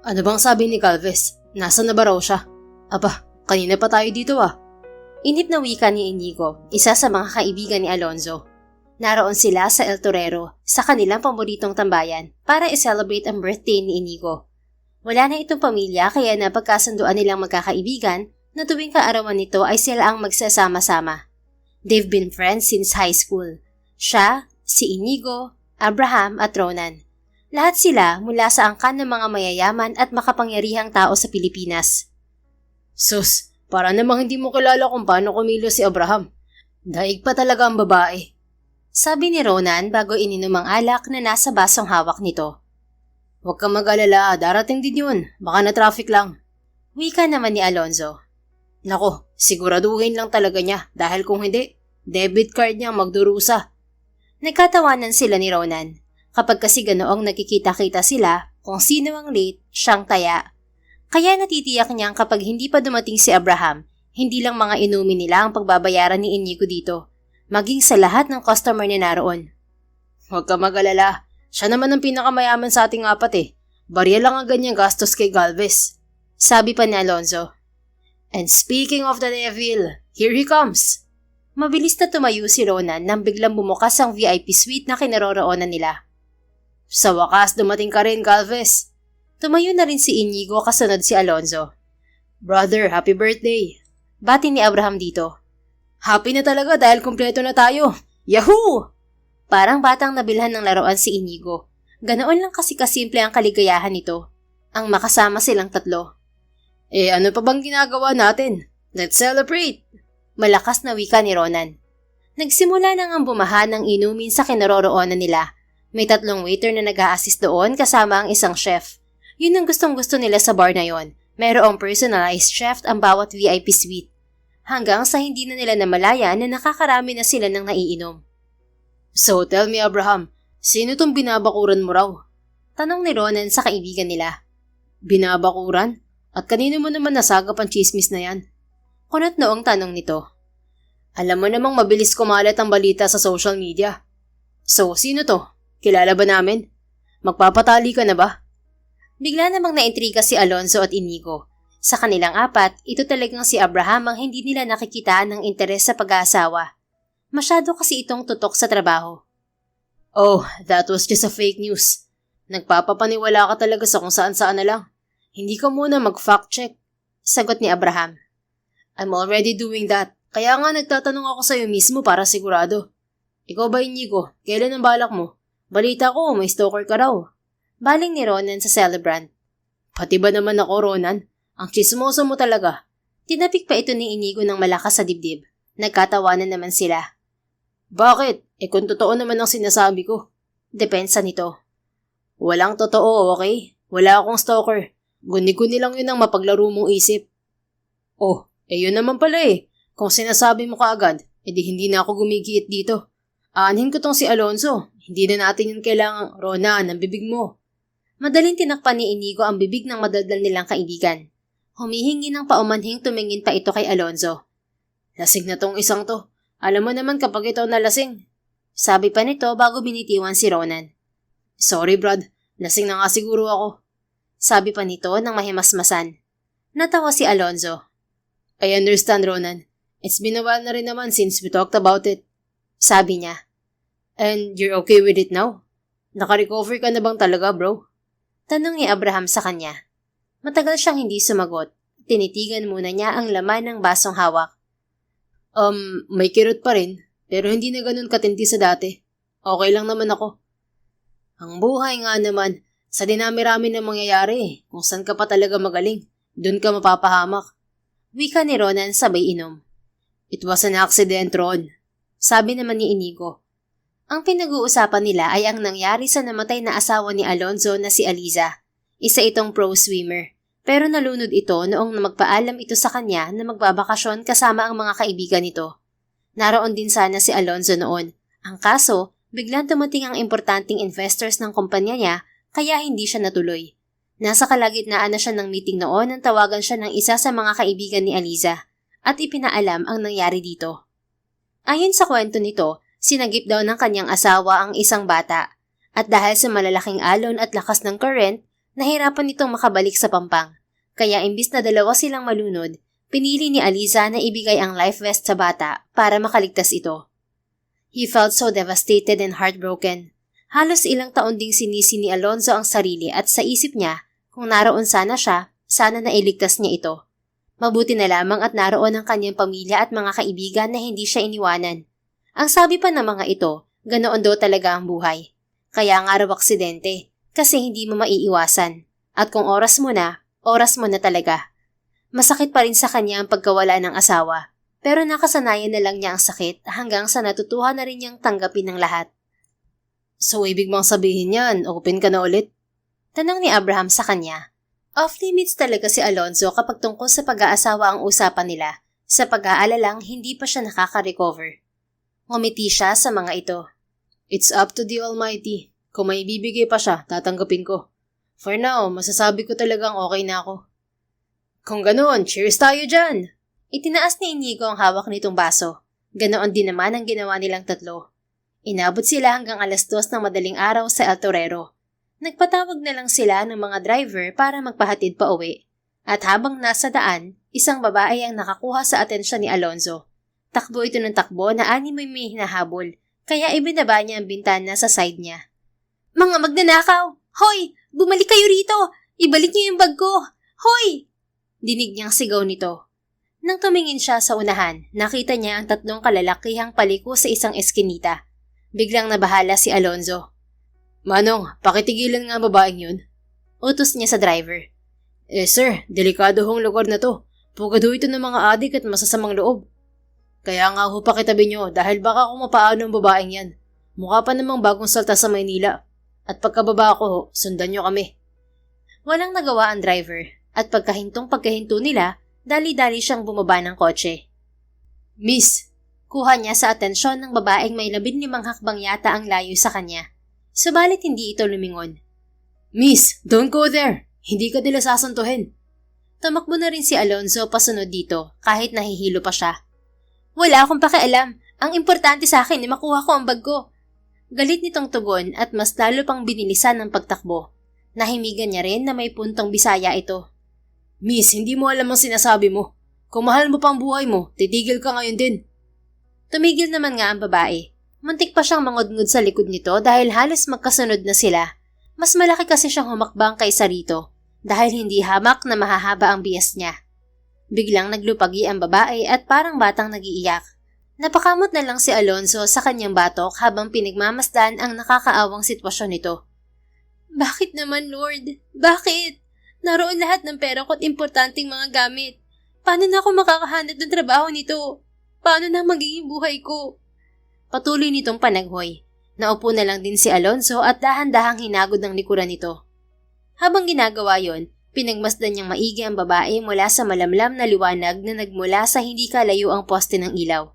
Ano bang sabi ni Galvez? Nasaan na ba raw siya? Aba, kanina pa tayo dito ah. Inip na wika ni Inigo, isa sa mga kaibigan ni Alonzo. Naroon sila sa El Torero, sa kanilang paboritong tambayan, para i-celebrate ang birthday ni Inigo. Wala na itong pamilya kaya napagkasunduan nilang magkakaibigan na tuwing kaarawan nito ay sila ang magsasama-sama. They've been friends since high school. Siya, si Inigo, Abraham at Ronan. Lahat sila mula sa angkan ng mga mayayaman at makapangyarihang tao sa Pilipinas. Sus, para namang hindi mo kilala kung paano kumilos si Abraham. Daig pa talaga ang babae. Sabi ni Ronan bago ininom ang alak na nasa basong hawak nito. Huwag kang mag-alala, darating din yun. Baka na-traffic lang. Wika naman ni Alonzo. Nako, siguraduhin lang talaga niya dahil kung hindi, debit card niya magdurusa. Nagkatawanan sila ni Ronan. Kapag kasi ganoong nakikita-kita sila, kung sino ang late, siyang taya. Kaya natitiyak niyang kapag hindi pa dumating si Abraham, hindi lang mga inumin nila ang pagbabayaran ni Inigo dito, maging sa lahat ng customer niya naroon. Huwag ka mag-alala, siya naman ang pinakamayaman sa ating apat eh. Barya lang ang ganyang gastos kay Galvez. Sabi pa ni Alonzo. And speaking of the devil, here he comes. Mabilis na tumayo si Ronan nang biglang bumukas ang VIP suite na kinaroroonan nila. Sa wakas dumating ka rin, Galvez. Tumayo na rin si Inigo kasunod si Alonzo. Brother, happy birthday. Bati ni Abraham dito. Happy na talaga dahil kumpleto na tayo. Yahoo! Parang batang nabilhan ng laruan si Inigo. Ganoon lang kasi kasimple ang kaligayahan nito. Ang makasama silang tatlo. Ano pa bang ginagawa natin? Let's celebrate! Malakas na wika ni Ronan. Nagsimula nang ang bumaha ng inumin sa kinaroroonan nila. May 3 waiter na nag-a-assist doon kasama ang isang chef. Yun ang gustong-gusto nila sa bar na yon. Mayroong personalized chef ang bawat VIP suite. Hanggang sa hindi na nila namalayan na nakakarami na sila ng naiinom. So tell me Abraham, sino tong binabakuran mo raw? Tanong ni Ronan sa kaibigan nila. Binabakuran? At kanino mo naman nasagap ang chismis na yan? Kunot noong tanong nito. Alam mo namang mabilis kumalat ang balita sa social media. So sino to? Kilala ba namin? Magpapatali ka na ba? Bigla namang naintriga si Alonzo at Inigo. Sa kanilang apat, ito talagang si Abraham ang hindi nila nakikitaan ng interes sa pag-aasawa. Masyado kasi itong tutok sa trabaho. Oh, that was just a fake news. Nagpapapaniwala ka talaga sa kung saan-saan na lang. Hindi ka muna mag-fact check. Sagot ni Abraham. I'm already doing that. Kaya nga nagtatanong ako sa'yo mismo para sigurado. Ikaw ba, Inigo? Kailan ang balak mo? Balita ko, may stalker ka raw. Baling ni Ronan sa celebrant. Pati ba naman ako, Ronan? Ang chismoso mo talaga. Tinapik pa ito ni Inigo ng malakas sa dibdib. Nagkatawanan naman sila. Bakit? Kung totoo naman ang sinasabi ko. Depensa nito. Walang totoo, okay? Wala akong stalker. Guni-guni lang yun ang mapaglaro mong isip. Oh, yun naman pala eh. Kung sinasabi mo kaagad, edi hindi na ako gumigiit dito. Aanhin ko tong si Alonzo. Hindi na natin yun kailangang, Ronan, ang bibig mo. Madaling tinakpan ni Inigo ang bibig ng madaldal nilang kaibigan. Humihingi ng paumanhing tumingin pa ito kay Alonzo. Lasing na tong isang to. Alam mo naman kapag ito nalasing. Sabi pa nito bago binitiwan si Ronan. Sorry Brad, lasing na nga siguro ako. Sabi pa nito ng mahimasmasan. Natawa si Alonzo. I understand Ronan. It's been a while na rin naman since we talked about it. Sabi niya. And you're okay with it now? Naka-recover ka na bang talaga bro? Tanong ni Abraham sa kanya. Matagal siyang hindi sumagot. Tinitigan muna niya ang laman ng basong hawak. May kirot pa rin, pero hindi na ganun katindi sa dati. Okay lang naman ako. Ang buhay nga naman, sa dinami-rami na mangyayari, kung saan ka pa talaga magaling, dun ka mapapahamak. Wika ni Ronan sabay inom. It was an accident, Ron. Sabi naman ni Inigo. Ang pinag-uusapan nila ay ang nangyari sa namatay na asawa ni Alonzo na si Aliza. Isa itong pro swimmer. Pero nalunod ito noong magpaalam ito sa kanya na magbabakasyon kasama ang mga kaibigan nito. Naroon din sana si Alonzo noon. Ang kaso, biglang dumating ang importanteng investors ng kumpanya niya kaya hindi siya natuloy. Nasa kalagitnaan na siya ng meeting noon nang tawagan siya ng isa sa mga kaibigan ni Aliza at ipinaalam ang nangyari dito. Ayon sa kwento nito, sinagip daw ng kanyang asawa ang isang bata at dahil sa malalaking alon at lakas ng current, Nahirapan nitong makabalik sa Pampang, kaya imbis na dalawa silang malunod, pinili ni Aliza na ibigay ang life vest sa bata para makaligtas ito. He felt so devastated and heartbroken. Halos ilang taon ding sinisi ni Alonzo ang sarili at sa isip niya, kung naroon sana siya, sana nailigtas niya ito. Mabuti na lamang at naroon ang kanyang pamilya at mga kaibigan na hindi siya iniwanan. Ang sabi pa ng mga ito, ganoon daw talaga ang buhay. Kaya nga raw aksidente, kasi hindi mo maiiwasan. At kung oras mo na talaga. Masakit pa rin sa kanya ang pagkawala ng asawa, pero nakasanayan na lang niya ang sakit hanggang sa natutuhan na rin niyang tanggapin ng lahat. So, ibig mong sabihin yan, open ka na ulit? Tanong ni Abraham sa kanya. Off-limits talaga si Alonzo kapag tungkol sa pag-aasawa ang usapan nila. Sa pag-aalalang hindi pa siya nakaka-recover. Ngumiti siya sa mga ito. It's up to the Almighty. Kung may bibigay pa siya, tatanggapin ko. For now, masasabi ko talagang okay na ako. Kung ganoon, cheers tayo dyan! Itinaas ni Inigo ang hawak nitong baso. Ganoon din naman ang ginawa nilang tatlo. Inabot sila hanggang 2:00 ng madaling araw sa El Torero. Nagpatawag na lang sila ng mga driver para magpahatid pa uwi. At habang nasa daan, isang babae ang nakakuha sa atensyon ni Alonzo. Takbo ito ng takbo na animoy may hinahabol, kaya ibinaba niya ang bintana sa side niya. Mga magnanakaw! Hoy! Bumalik kayo rito! Ibalik niyo yung bag ko! Hoy! Dinig niyang sigaw nito. Nang tumingin siya sa unahan, nakita niya ang 3 kalalakihang paliko sa isang eskinita. Biglang nabahala si Alonzo. Manong, pakitigilan nga ang babaeng yun. Utos niya sa driver. Sir, delikado hong lugar na to. Pugad ho ito ng mga adik at masasamang loob. Kaya nga ho pakitabi nyo dahil baka kung mapaano ang babaeng yan. Mukha pa namang bagong salta sa Maynila. At pagkababa ko ho, sundan nyo kami. Walang nagawa ang driver at pagkahinto nila, dali-dali siyang bumaba ng kotse. Miss! Kuha niya sa atensyon ng babaeng may 15 hakbang yata ang layo sa kanya. Subalit hindi ito lumingon. Miss, don't go there! Hindi ka nila sasantuhin. Tumakbo na rin si Alonzo pasunod dito kahit nahihilo pa siya. Wala akong pakialam. Ang importante sa akin ay makuha ko ang bag ko. Galit nitong tugon at mas lalo pang binilisan ng pagtakbo. Nahimigan niya rin na may puntong Bisaya ito. Miss, hindi mo alam ang sinasabi mo. Kung mahal mo pang buhay mo, titigil ka ngayon din. Tumigil naman nga ang babae. Muntik pa siyang mangudngud sa likod nito dahil halos magkasunod na sila. Mas malaki kasi siyang humakbang kaysa rito dahil hindi hamak na mahahaba ang bias niya. Biglang naglupagi ang babae at parang batang nag-iiyak. Napakamot na lang si Alonzo sa kanyang batok habang pinagmamasdan ang nakakaawang sitwasyon nito. Bakit naman, Lord? Bakit? Naroon lahat ng pera ko at importanteng mga gamit. Paano na ako makakahanap ng trabaho nito? Paano na magiging buhay ko? Patuloy nitong panaghoy. Naupo na lang din si Alonzo at dahan-dahang hinagod ng likuran nito. Habang ginagawa yon, pinagmasdan niyang maigi ang babae mula sa malamlam na liwanag na nagmula sa hindi kalayo ang poste ng ilaw.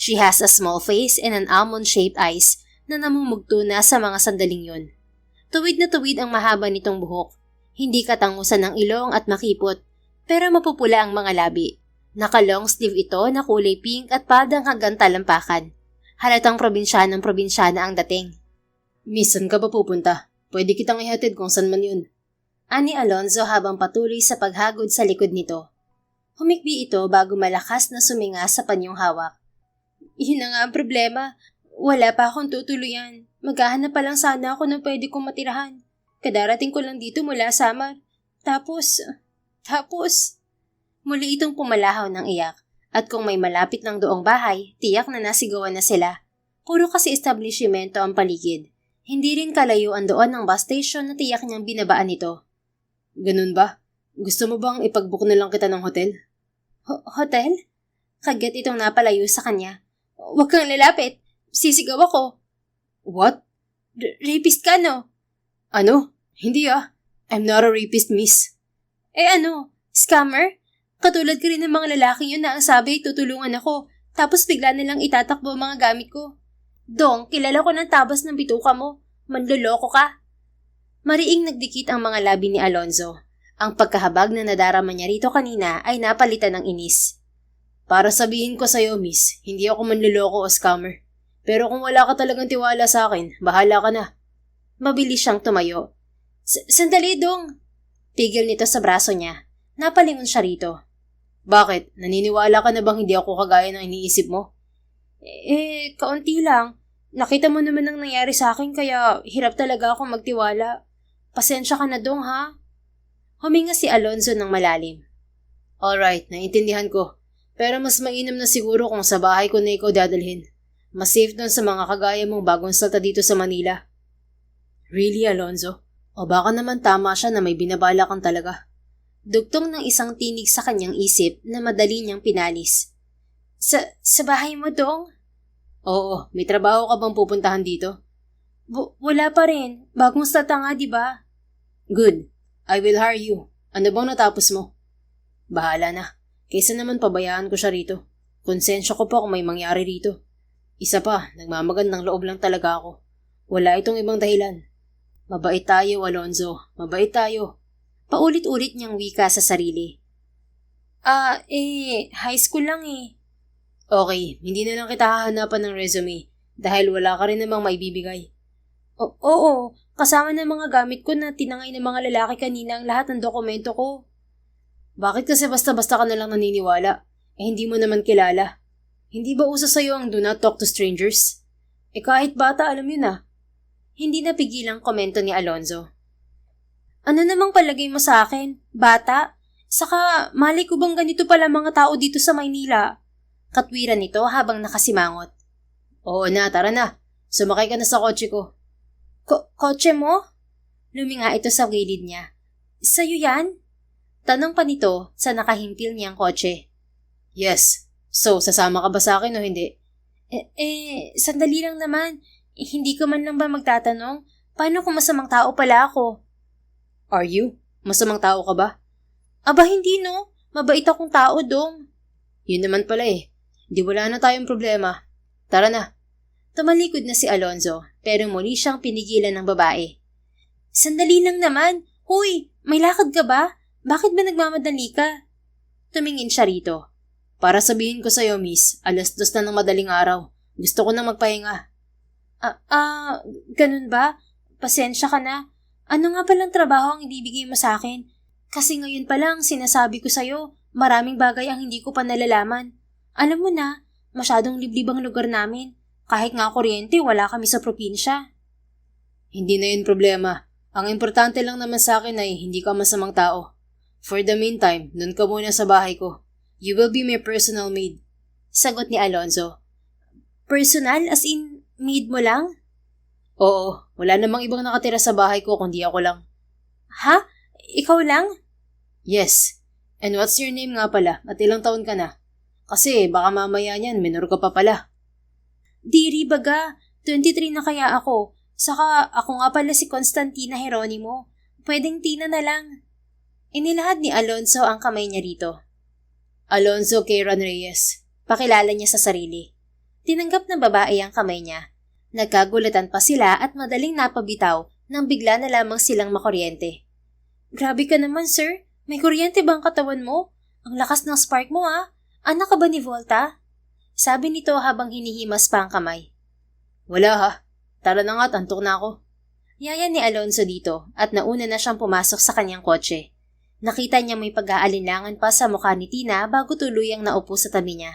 She has a small face and an almond-shaped eyes na namumugto na sa mga sandaling yon. Tuwid na tuwid ang mahaba nitong buhok. Hindi katangusan ng ilong at makipot, pero mapupula ang mga labi. Naka-long sleeve ito na kulay pink at padang hanggang talampakan. Halatang probinsyana ang dating. Miss, saan ka ba pupunta? Pwede kitang ihatid kung saan man yun. Ani Alonzo habang patuloy sa paghagod sa likod nito. Humikbi ito bago malakas na suminga sa panyong hawak. Yun na nga ang problema. Wala pa akong tutuluyan. Maghahanap pa lang sana ako ng pwede kong matirahan. Kadarating ko lang dito mula Samar. Tapos... Muli itong pumalahaw ng iyak. At kung may malapit ng doong bahay, tiyak na nasigawan na sila. Puro kasi establishmento ang paligid. Hindi rin kalayuan doon ang bus station na tiyak niyang binabaan nito. Ganun ba? Gusto mo bang ipag-book na lang kita ng hotel? Hotel? Kagat itong napalayo sa kanya. Huwag kang lalapit. Sisigaw ako. What? Rapist ka, no? Ano? Hindi ah. I'm not a rapist, miss. Ano? Scammer? Katulad ka rin ng mga lalaki yun na ang sabi tutulungan ako, tapos bigla nilang itatakbo ang mga gamit ko. Dong, kilala ko ng tabas ng bituka mo. Manloloko ka. Mariing nagdikit ang mga labi ni Alonzo. Ang pagkahabag na nadarama niya rito kanina ay napalitan ng inis. Para sabihin ko sa'yo, miss, hindi ako manloloko o scammer. Pero kung wala ka talagang tiwala sa akin, bahala ka na. Mabilis siyang tumayo. Sandali, Dong! Pigil nito sa braso niya. Napalingon siya rito. Bakit? Naniniwala ka na bang hindi ako kagaya ng iniisip mo? Kaunti lang. Nakita mo naman ang nangyari sa akin kaya hirap talaga ako magtiwala. Pasensya ka na, Dong, ha? Huminga si Alonzo ng malalim. Alright, naintindihan ko. Pero mas mainam na siguro kung sa bahay ko na ikaw dadalhin. Mas safe doon sa mga kagaya mong bagong salta dito sa Manila. Really, Alonzo? O baka naman tama siya na may binabala kang talaga. Dugtong ng isang tinig sa kanyang isip na madali niyang pinalis. Sa bahay mo, Dong? Oo, may trabaho ka bang pupuntahan dito? Wala pa rin. Bagong salta nga, di ba? Good. I will hire you. Ano bang natapos mo? Bahala na. Kaysa naman pabayaan ko siya rito. Konsensya ko pa kung may mangyari rito. Isa pa, nagmamagandang loob lang talaga ako. Wala itong ibang dahilan. Mabait tayo, Alonzo. Mabait tayo. Paulit-ulit niyang wika sa sarili. High school lang eh. Okay, hindi na lang kita hahanapan ng resume dahil wala ka rin namang maibibigay. Oo, kasama ng mga gamit ko na tinangay ng mga lalaki kanina ang lahat ng dokumento ko. Bakit kasi basta-basta ka na lang naniniwala? Hindi mo naman kilala. Hindi ba uso sa'yo ang do not talk to strangers? Kahit bata alam yun ah. Hindi napigilang komento ni Alonzo. Ano namang palagay mo sa akin? Bata? Saka malay ko bang ganito pala mga tao dito sa Maynila? Katwiran nito habang nakasimangot. Oo na, tara na. Sumakay ka na sa kotse ko. Kotse mo? Luminga ito sa gilid niya. Sa'yo yan? Tanong pa nito sa nakahimpil niyang kotse. Yes. So, sasama ka ba sa akin o hindi? Sandali lang naman. Hindi ka man lang ba magtatanong? Paano kung masamang tao pala ako? Are you? Masamang tao ka ba? Aba hindi no. Mabait akong tao, Dong. Yun naman pala eh. Di wala na tayong problema. Tara na. Tumalikod na si Alonzo pero muli siyang pinigilan ng babae. Sandali lang naman. Huy, may lakad ka ba? Bakit ba nagmamadali ka? Tumingin siya rito. Para sabihin ko sa'yo, miss, 2:00 na ng madaling araw. Gusto ko nang magpahinga. Ganun ba? Pasensya ka na. Ano nga palang trabaho ang ibibigay mo sa akin? Kasi ngayon pa lang sinasabi ko sa'yo, maraming bagay ang hindi ko pa nalalaman. Alam mo na, masyadong liblib ang lugar namin. Kahit nga kuryente, wala kami sa probinsya. Hindi na yun problema. Ang importante lang naman sa akin ay hindi ka masamang tao. For the meantime, nun ka muna sa bahay ko. You will be my personal maid. Sagot ni Alonzo. Personal? As in, maid mo lang? Oo, wala namang ibang nakatira sa bahay ko kundi ako lang. Ha? Ikaw lang? Yes. And what's your name nga pala at ilang taon ka na? Kasi baka mamaya niyan, minor ka pa pala. Diri baga, 23 na kaya ako. Saka ako nga pala si Constantina Jeronimo. Pwedeng Tina na lang. Inilahad ni Alonzo ang kamay niya rito. Alonzo Kieran Reyes. Pakilala niya sa sarili. Tinanggap ng babae ang kamay niya. Nagkagulatan pa sila at madaling napabitaw nang bigla na lamang silang makuryente. Grabe ka naman, sir. May kuryente ba ang katawan mo? Ang lakas ng spark mo, ah. Anak ka ba ni Volta? Sabi nito habang hinihimas pa ang kamay. Wala ha. Tara na nga, antok na ako. Yaya ni Alonzo dito at nauna na siyang pumasok sa kanyang kotse. Nakita niya may pag-aalinlangan pa sa mukha ni Tina bago tuluyang naupo sa tabi niya.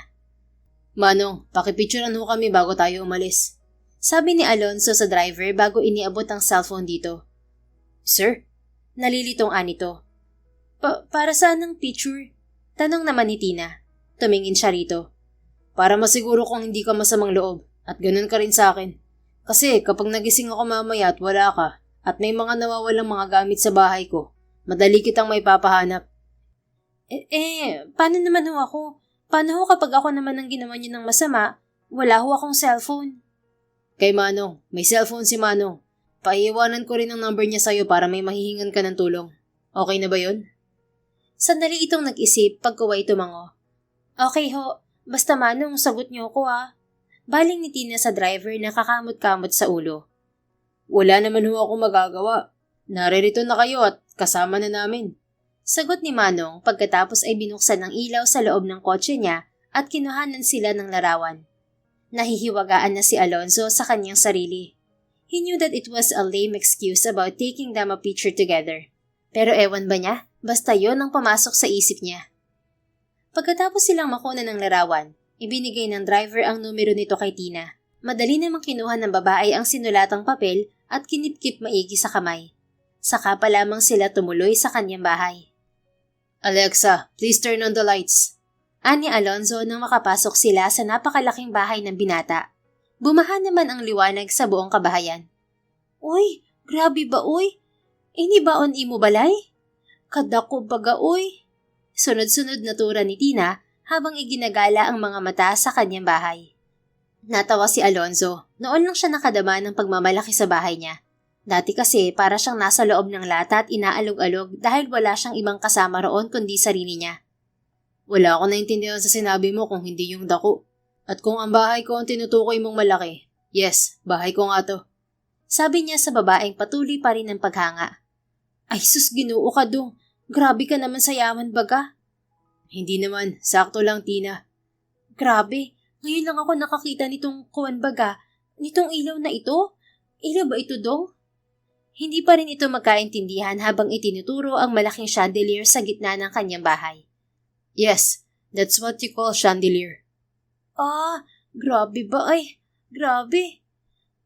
Manong, pakipicturean ho kami bago tayo umalis. Sabi ni Alonzo sa driver bago iniabot ang cellphone dito. Sir? Nalilitong anito. Para saan ang picture? Tanong naman ni Tina. Tumingin siya rito. Para masiguro kung hindi ka masamang loob at ganun ka rin sa akin. Kasi kapag nagising ako mamaya at wala ka at may mga nawawalang mga gamit sa bahay ko, madali kitang may papahanap. Paano naman ho ako? Paano ho kapag ako naman ang ginawa niyo ng masama? Wala ho akong cellphone. Kay Manong, may cellphone si Manong. Paiiwanan ko rin ang number niya sa'yo para may mahihingan ka ng tulong. Okay na ba yun? Sandali itong nag-isip pagkuway tumango. Okay ho, basta Manong, sagot niyo ko ah. Baling ni Tina sa driver na kakamot-kamot sa ulo. Wala naman ho ako magagawa. Naririto na kayo at kasama na namin. Sagot ni Manong pagkatapos ay binuksan ng ilaw sa loob ng kotse niya at kinuhanan sila ng larawan. Nahihiwagaan na si Alonzo sa kanyang sarili. He knew that it was a lame excuse about taking them a picture together. Pero ewan ba niya? Basta yon ang pumasok sa isip niya. Pagkatapos silang makuna ng larawan, ibinigay ng driver ang numero nito kay Tina. Madali namang kinuha ng babae ang sinulatang papel at kinipkip maigi sa kamay. Saka pa lamang sila tumuloy sa kanyang bahay. Alexa, please turn on the lights. Ani Alonzo nang makapasok sila sa napakalaking bahay ng binata. Bumaha naman ang liwanag sa buong kabahayan. Uy, grabe ba uy? Ini baon imo balay? Kadako baga uy. Sunod-sunod na tura ni Tina habang iginagala ang mga mata sa kanyang bahay. Natawa si Alonzo. Noon lang siya nakadama ng pagmamalaki sa bahay niya. Dati kasi para siyang nasa loob ng lata at inaalog-alog dahil wala siyang ibang kasama roon kundi sarili niya. Wala ako naintindihan sa sinabi mo kung hindi yung dako. At kung ang bahay ko ang tinutukoy mong malaki, yes, bahay ko nga to. Sabi niya sa babaeng patuloy pa rin ang paghanga. Ay sus, Ginoo ka dong. Grabe ka naman sa yaman baga. Hindi naman, sakto lang Tina. Grabe, ngayon lang ako nakakita nitong kuwan baga. Nitong ilaw na ito? Ilaw ba ito dong? Hindi pa rin ito magkaintindihan habang itinuturo ang malaking chandelier sa gitna ng kanyang bahay. Yes, that's what you call chandelier. Ah, grabe ba ay? Grabe.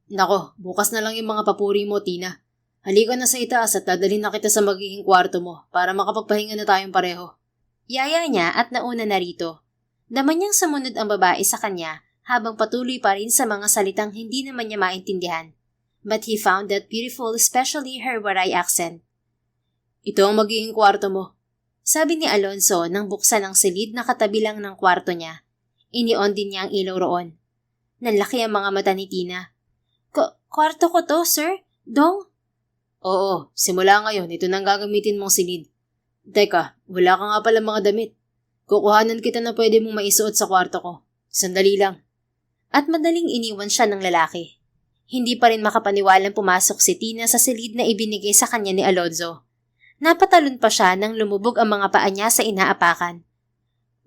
Nako, bukas na lang yung mga papuri mo, Tina. Halika na sa itaas at dadalhin na kita sa magiging kwarto mo para makapagpahinga na tayong pareho. Yaya niya at nauna na rito. Daman niyang sumunod ang babae sa kanya habang patuloy pa rin sa mga salitang hindi naman niya maintindihan. But he found that beautiful, especially her Waray accent. Ito ang magiging kwarto mo. Sabi ni Alonzo nang buksan ang silid na katabi lang ng kwarto niya. Inion din niya ang ilaw roon. Nanlaki ang mga mata ni Tina. Kwarto ko to, sir? Dong? Oo, simula ngayon, ito nang gagamitin mong silid. Teka, wala ka nga pala mga damit. Kukuhanan kita na pwede mong maisuot sa kwarto ko. Sandali lang. At madaling iniwan siya ng lalaki. Hindi pa rin makapaniwalang pumasok si Tina sa silid na ibinigay sa kanya ni Alonzo. Napatalon pa siya nang lumubog ang mga paa niya sa inaapakan.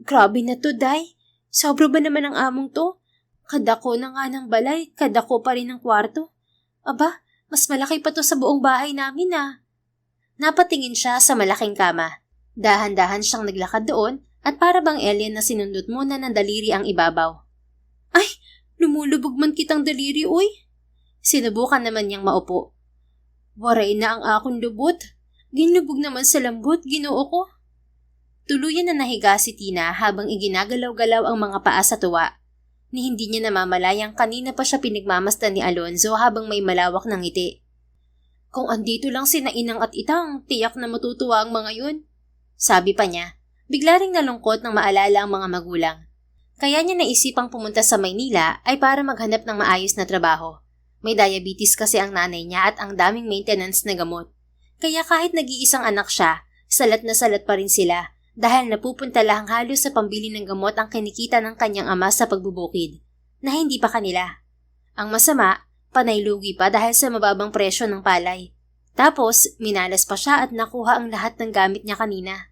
Grabe na to, Day. Sobra ba naman ang among to? Kadako na nga ng balay, kadako pa rin ang kwarto. Aba, mas malaki pa to sa buong bahay namin ah. Napatingin siya sa malaking kama. Dahan-dahan siyang naglakad doon at para bang alien na sinundot muna ng daliri ang ibabaw. Ay, lumulubog man kitang daliri, uy. Sinubukan naman niyang maupo. Waray na ang akong lubot. Ginlubog naman sa lambot, Ginoo ko. Tuluyan na nahiga si Tina habang iginagalaw-galaw ang mga paa sa tuwa. Ni hindi niya namamalayang kanina pa siya pinagmamasdan ni Alonzo habang may malawak ng ngiti. Kung andito lang sina Inang at Itang, tiyak na matutuwa ang mga yun. Sabi pa niya, bigla ring nalungkot nang maalala ang mga magulang. Kaya niya naisipang pumunta sa Maynila ay para maghanap ng maayos na trabaho. May diabetes kasi ang nanay niya at ang daming maintenance na gamot. Kaya kahit nag-iisang anak siya, salat na salat pa rin sila dahil napupunta lang halos sa pambili ng gamot ang kinikita ng kanyang ama sa pagbubukid, na hindi pa kanila. Ang masama, panay lugi pa dahil sa mababang presyo ng palay. Tapos, minalas pa siya at nakuha ang lahat ng gamit niya kanina.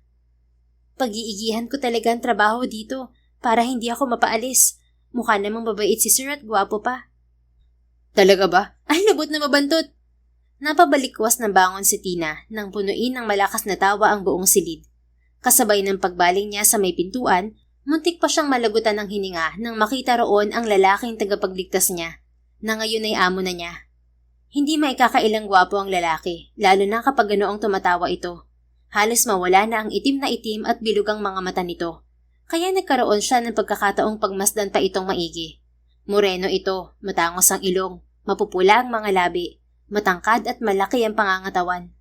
Pag-iigihan ko talaga ang trabaho dito para hindi ako mapaalis. Mukha namang mabait si Sir at gwapo pa. Talaga ba? Ay, lubot na mabantot! Napabalikwas ng bangon si Tina nang punuin ng malakas na tawa ang buong silid. Kasabay ng pagbaling niya sa may pintuan, muntik pa siyang malagutan ng hininga nang makita roon ang lalaking tagapagligtas niya, na ngayon ay amo na niya. Hindi maikakailang gwapo ang lalaki, lalo na kapag ganoong tumatawa ito. Halos mawala na ang itim na itim at bilugang mga mata nito. Kaya nagkaroon siya ng pagkakataong pagmasdan pa itong maigi. Moreno ito, matangos ang ilong, mapupula ang mga labi, matangkad at malaki ang pangangatawan.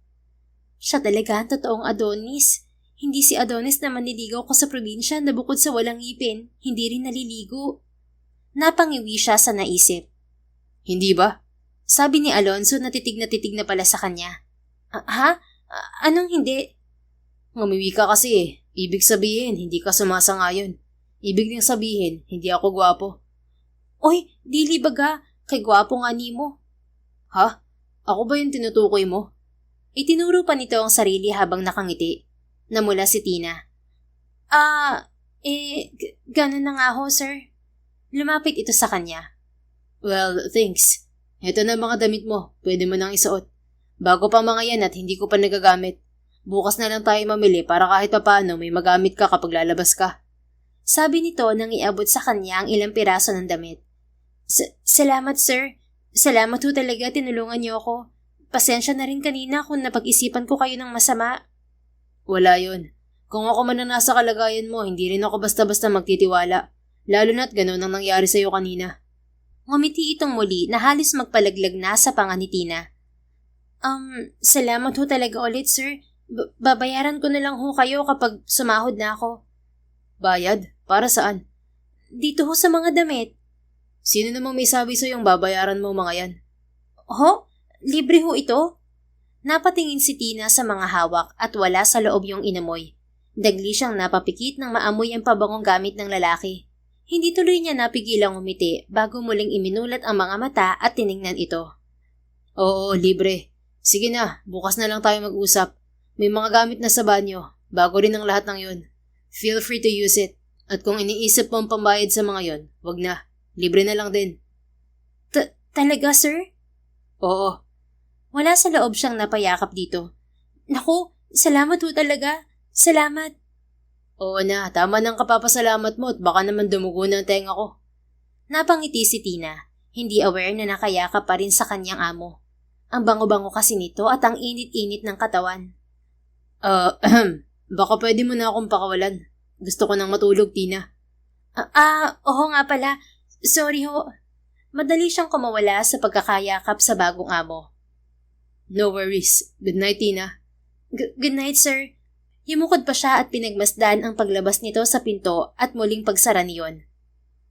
Siya talaga ang totoong Adonis. Hindi si Adonis na manliligaw ko sa probinsya na bukod sa walang ngipin, hindi rin naliligo. Napangiwi siya sa naisip. Hindi ba? Sabi ni Alonzo na titig na pala sa kanya. Ha? Anong hindi? Ngumiwi ka kasi eh. Ibig sabihin, hindi ka sumasangayon. Ibig niyang sabihin, hindi ako gwapo. Oy, dili baga. Kay gwapo nga nimo. Ha? Ako ba yung tinutukoy mo? Itinuro pa nito ang sarili habang nakangiti. Namula si Tina. Ganun na nga ho, sir. Lumapit ito sa kanya. Well, thanks. Eto na mga damit mo, pwede mo nang isuot. Bago pa mga yan at hindi ko pa nagagamit. Bukas na lang tayo mamili para kahit papaano may magamit ka kapag lalabas ka. Sabi nito nang iabot sa kanya ang ilang piraso ng damit. Salamat sir. Salamat ho talaga, tinulungan niyo ako. Pasensya na rin kanina kung napag-isipan ko kayo ng masama. Wala yun. Kung ako man ang nasa kalagayan mo, hindi rin ako basta-basta magtitiwala. Lalo na't ganun ang nangyari sa'yo kanina. Ngumiti itong muli na halos magpalaglag na sa panga ni Tina. Salamat ho talaga ulit sir. Babayaran ko na lang ho kayo kapag sumahod na ako. Bayad? Para saan? Dito ho sa mga damit. Sino namang may sabi sa'yong babayaran mo mga yan? Ho? Libre ho ito? Napatingin si Tina sa mga hawak at wala sa loob yung inamoy. Dagli siyang napapikit nang maamoy ang pabangong gamit ng lalaki. Hindi tuloy niya napigilang umiti bago muling iminulat ang mga mata at tiningnan ito. Oo, libre. Sige na, bukas na lang tayo mag-usap. May mga gamit na sa banyo, bago rin ang lahat ng yun. Feel free to use it. At kung iniisip mo ang pambayad sa mga yon, wag na. Libre na lang din. Talaga, sir? Oo. Wala sa loob siyang napayakap dito. Naku, salamat ho talaga. Salamat. Oo na, tama ng kapapasalamat mo at baka naman dumugo na ang tenga ko. Napangiti si Tina, hindi aware na nakayakap pa rin sa kanyang amo. Ang bango-bango kasi nito at ang init-init ng katawan. Baka pwede mo na akong pakawalan. Gusto ko nang matulog, Tina. Oo nga pala. Sorry ho. Madali siyang kumawala sa pagkakayakap sa bagong amo. No worries. Good night, Tina. Good night, sir. Yumukod pa siya at pinagmasdan ang paglabas nito sa pinto at muling pagsara niyon.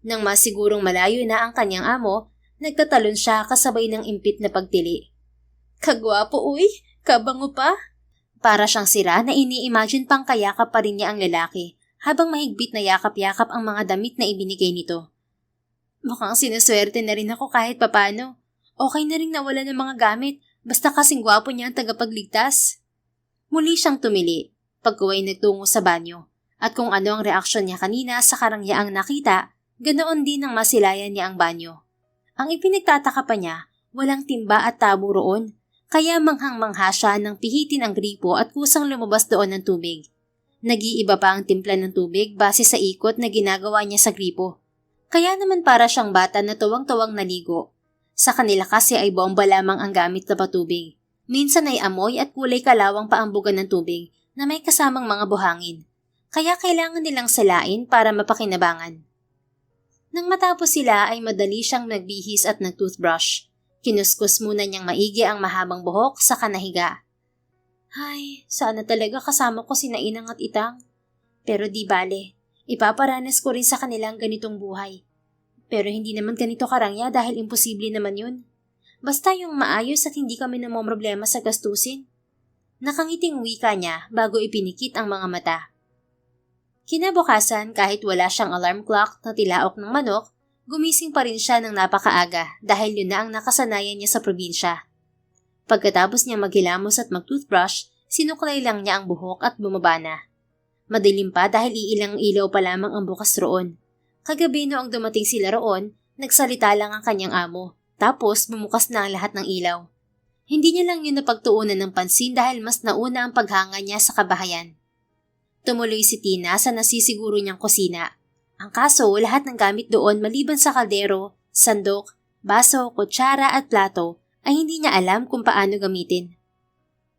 Nang masigurong malayo na ang kanyang amo, nagtatalon siya kasabay ng impit na pagtili. Kagwapo, uy! Kabango pa! Para siyang sira na ini-imagine pang kayakap pa rin niya ang lalaki habang mahigpit na yakap-yakap ang mga damit na ibinigay nito. Mukhang sinuswerte na rin ako kahit papano. Okay na rin nawala ng mga gamit basta kasing gwapo niya ang tagapagligtas. Muli siyang tumili, pagkuway nagtungo sa banyo, at kung ano ang reaksyon niya kanina sa karangyaang nakita, ganoon din ang masilayan niya ang banyo. Ang ipinagtataka pa niya, walang timba at tabo roon, kaya manghang-mangha siya nang pihitin ang gripo at kusang lumabas doon ng tubig. Nag-iiba pa ang timpla ng tubig base sa ikot na ginagawa niya sa gripo. Kaya naman para siyang bata na tuwang-tuwang naligo. Sa kanila kasi ay bomba lamang ang gamit na patubig. Minsan ay amoy at kulay kalawang paambugan ng tubig na may kasamang mga buhangin. Kaya kailangan nilang salain para mapakinabangan. Nang matapos sila ay madali siyang nagbihis at nag-toothbrush. Kinuskus muna niyang maigi ang mahabang buhok sa kanahiga. Ay, sana talaga kasama ko sina Inang at Itang. Pero di bale, ipaparanas ko rin sa kanilang ganitong buhay. Pero hindi naman ganito karangya dahil imposible naman yun. Basta yung maayos at hindi kami namomroblema sa gastusin. Nakangiting wika niya bago ipinikit ang mga mata. Kinabukasan kahit wala siyang alarm clock na tilaok ng manok, gumising pa rin siya ng napakaaga dahil yun na ang nakasanayan niya sa probinsya. Pagkatapos niya maghilamos at mag-toothbrush, sinuklay lang niya ang buhok at bumaba na. Madilim pa dahil iilang ilaw pa lamang ang bukas roon. Kagabi noong dumating sila roon, nagsalita lang ang kanyang amo, tapos bumukas na ang lahat ng ilaw. Hindi niya lang yun napagtuunan ng pansin dahil mas nauna ang paghanga niya sa kabahayan. Tumuloy si Tina sa nasisiguro niyang kusina. Ang kaso, lahat ng gamit doon maliban sa kaldero, sandok, baso, kutsara at plato ay hindi niya alam kung paano gamitin.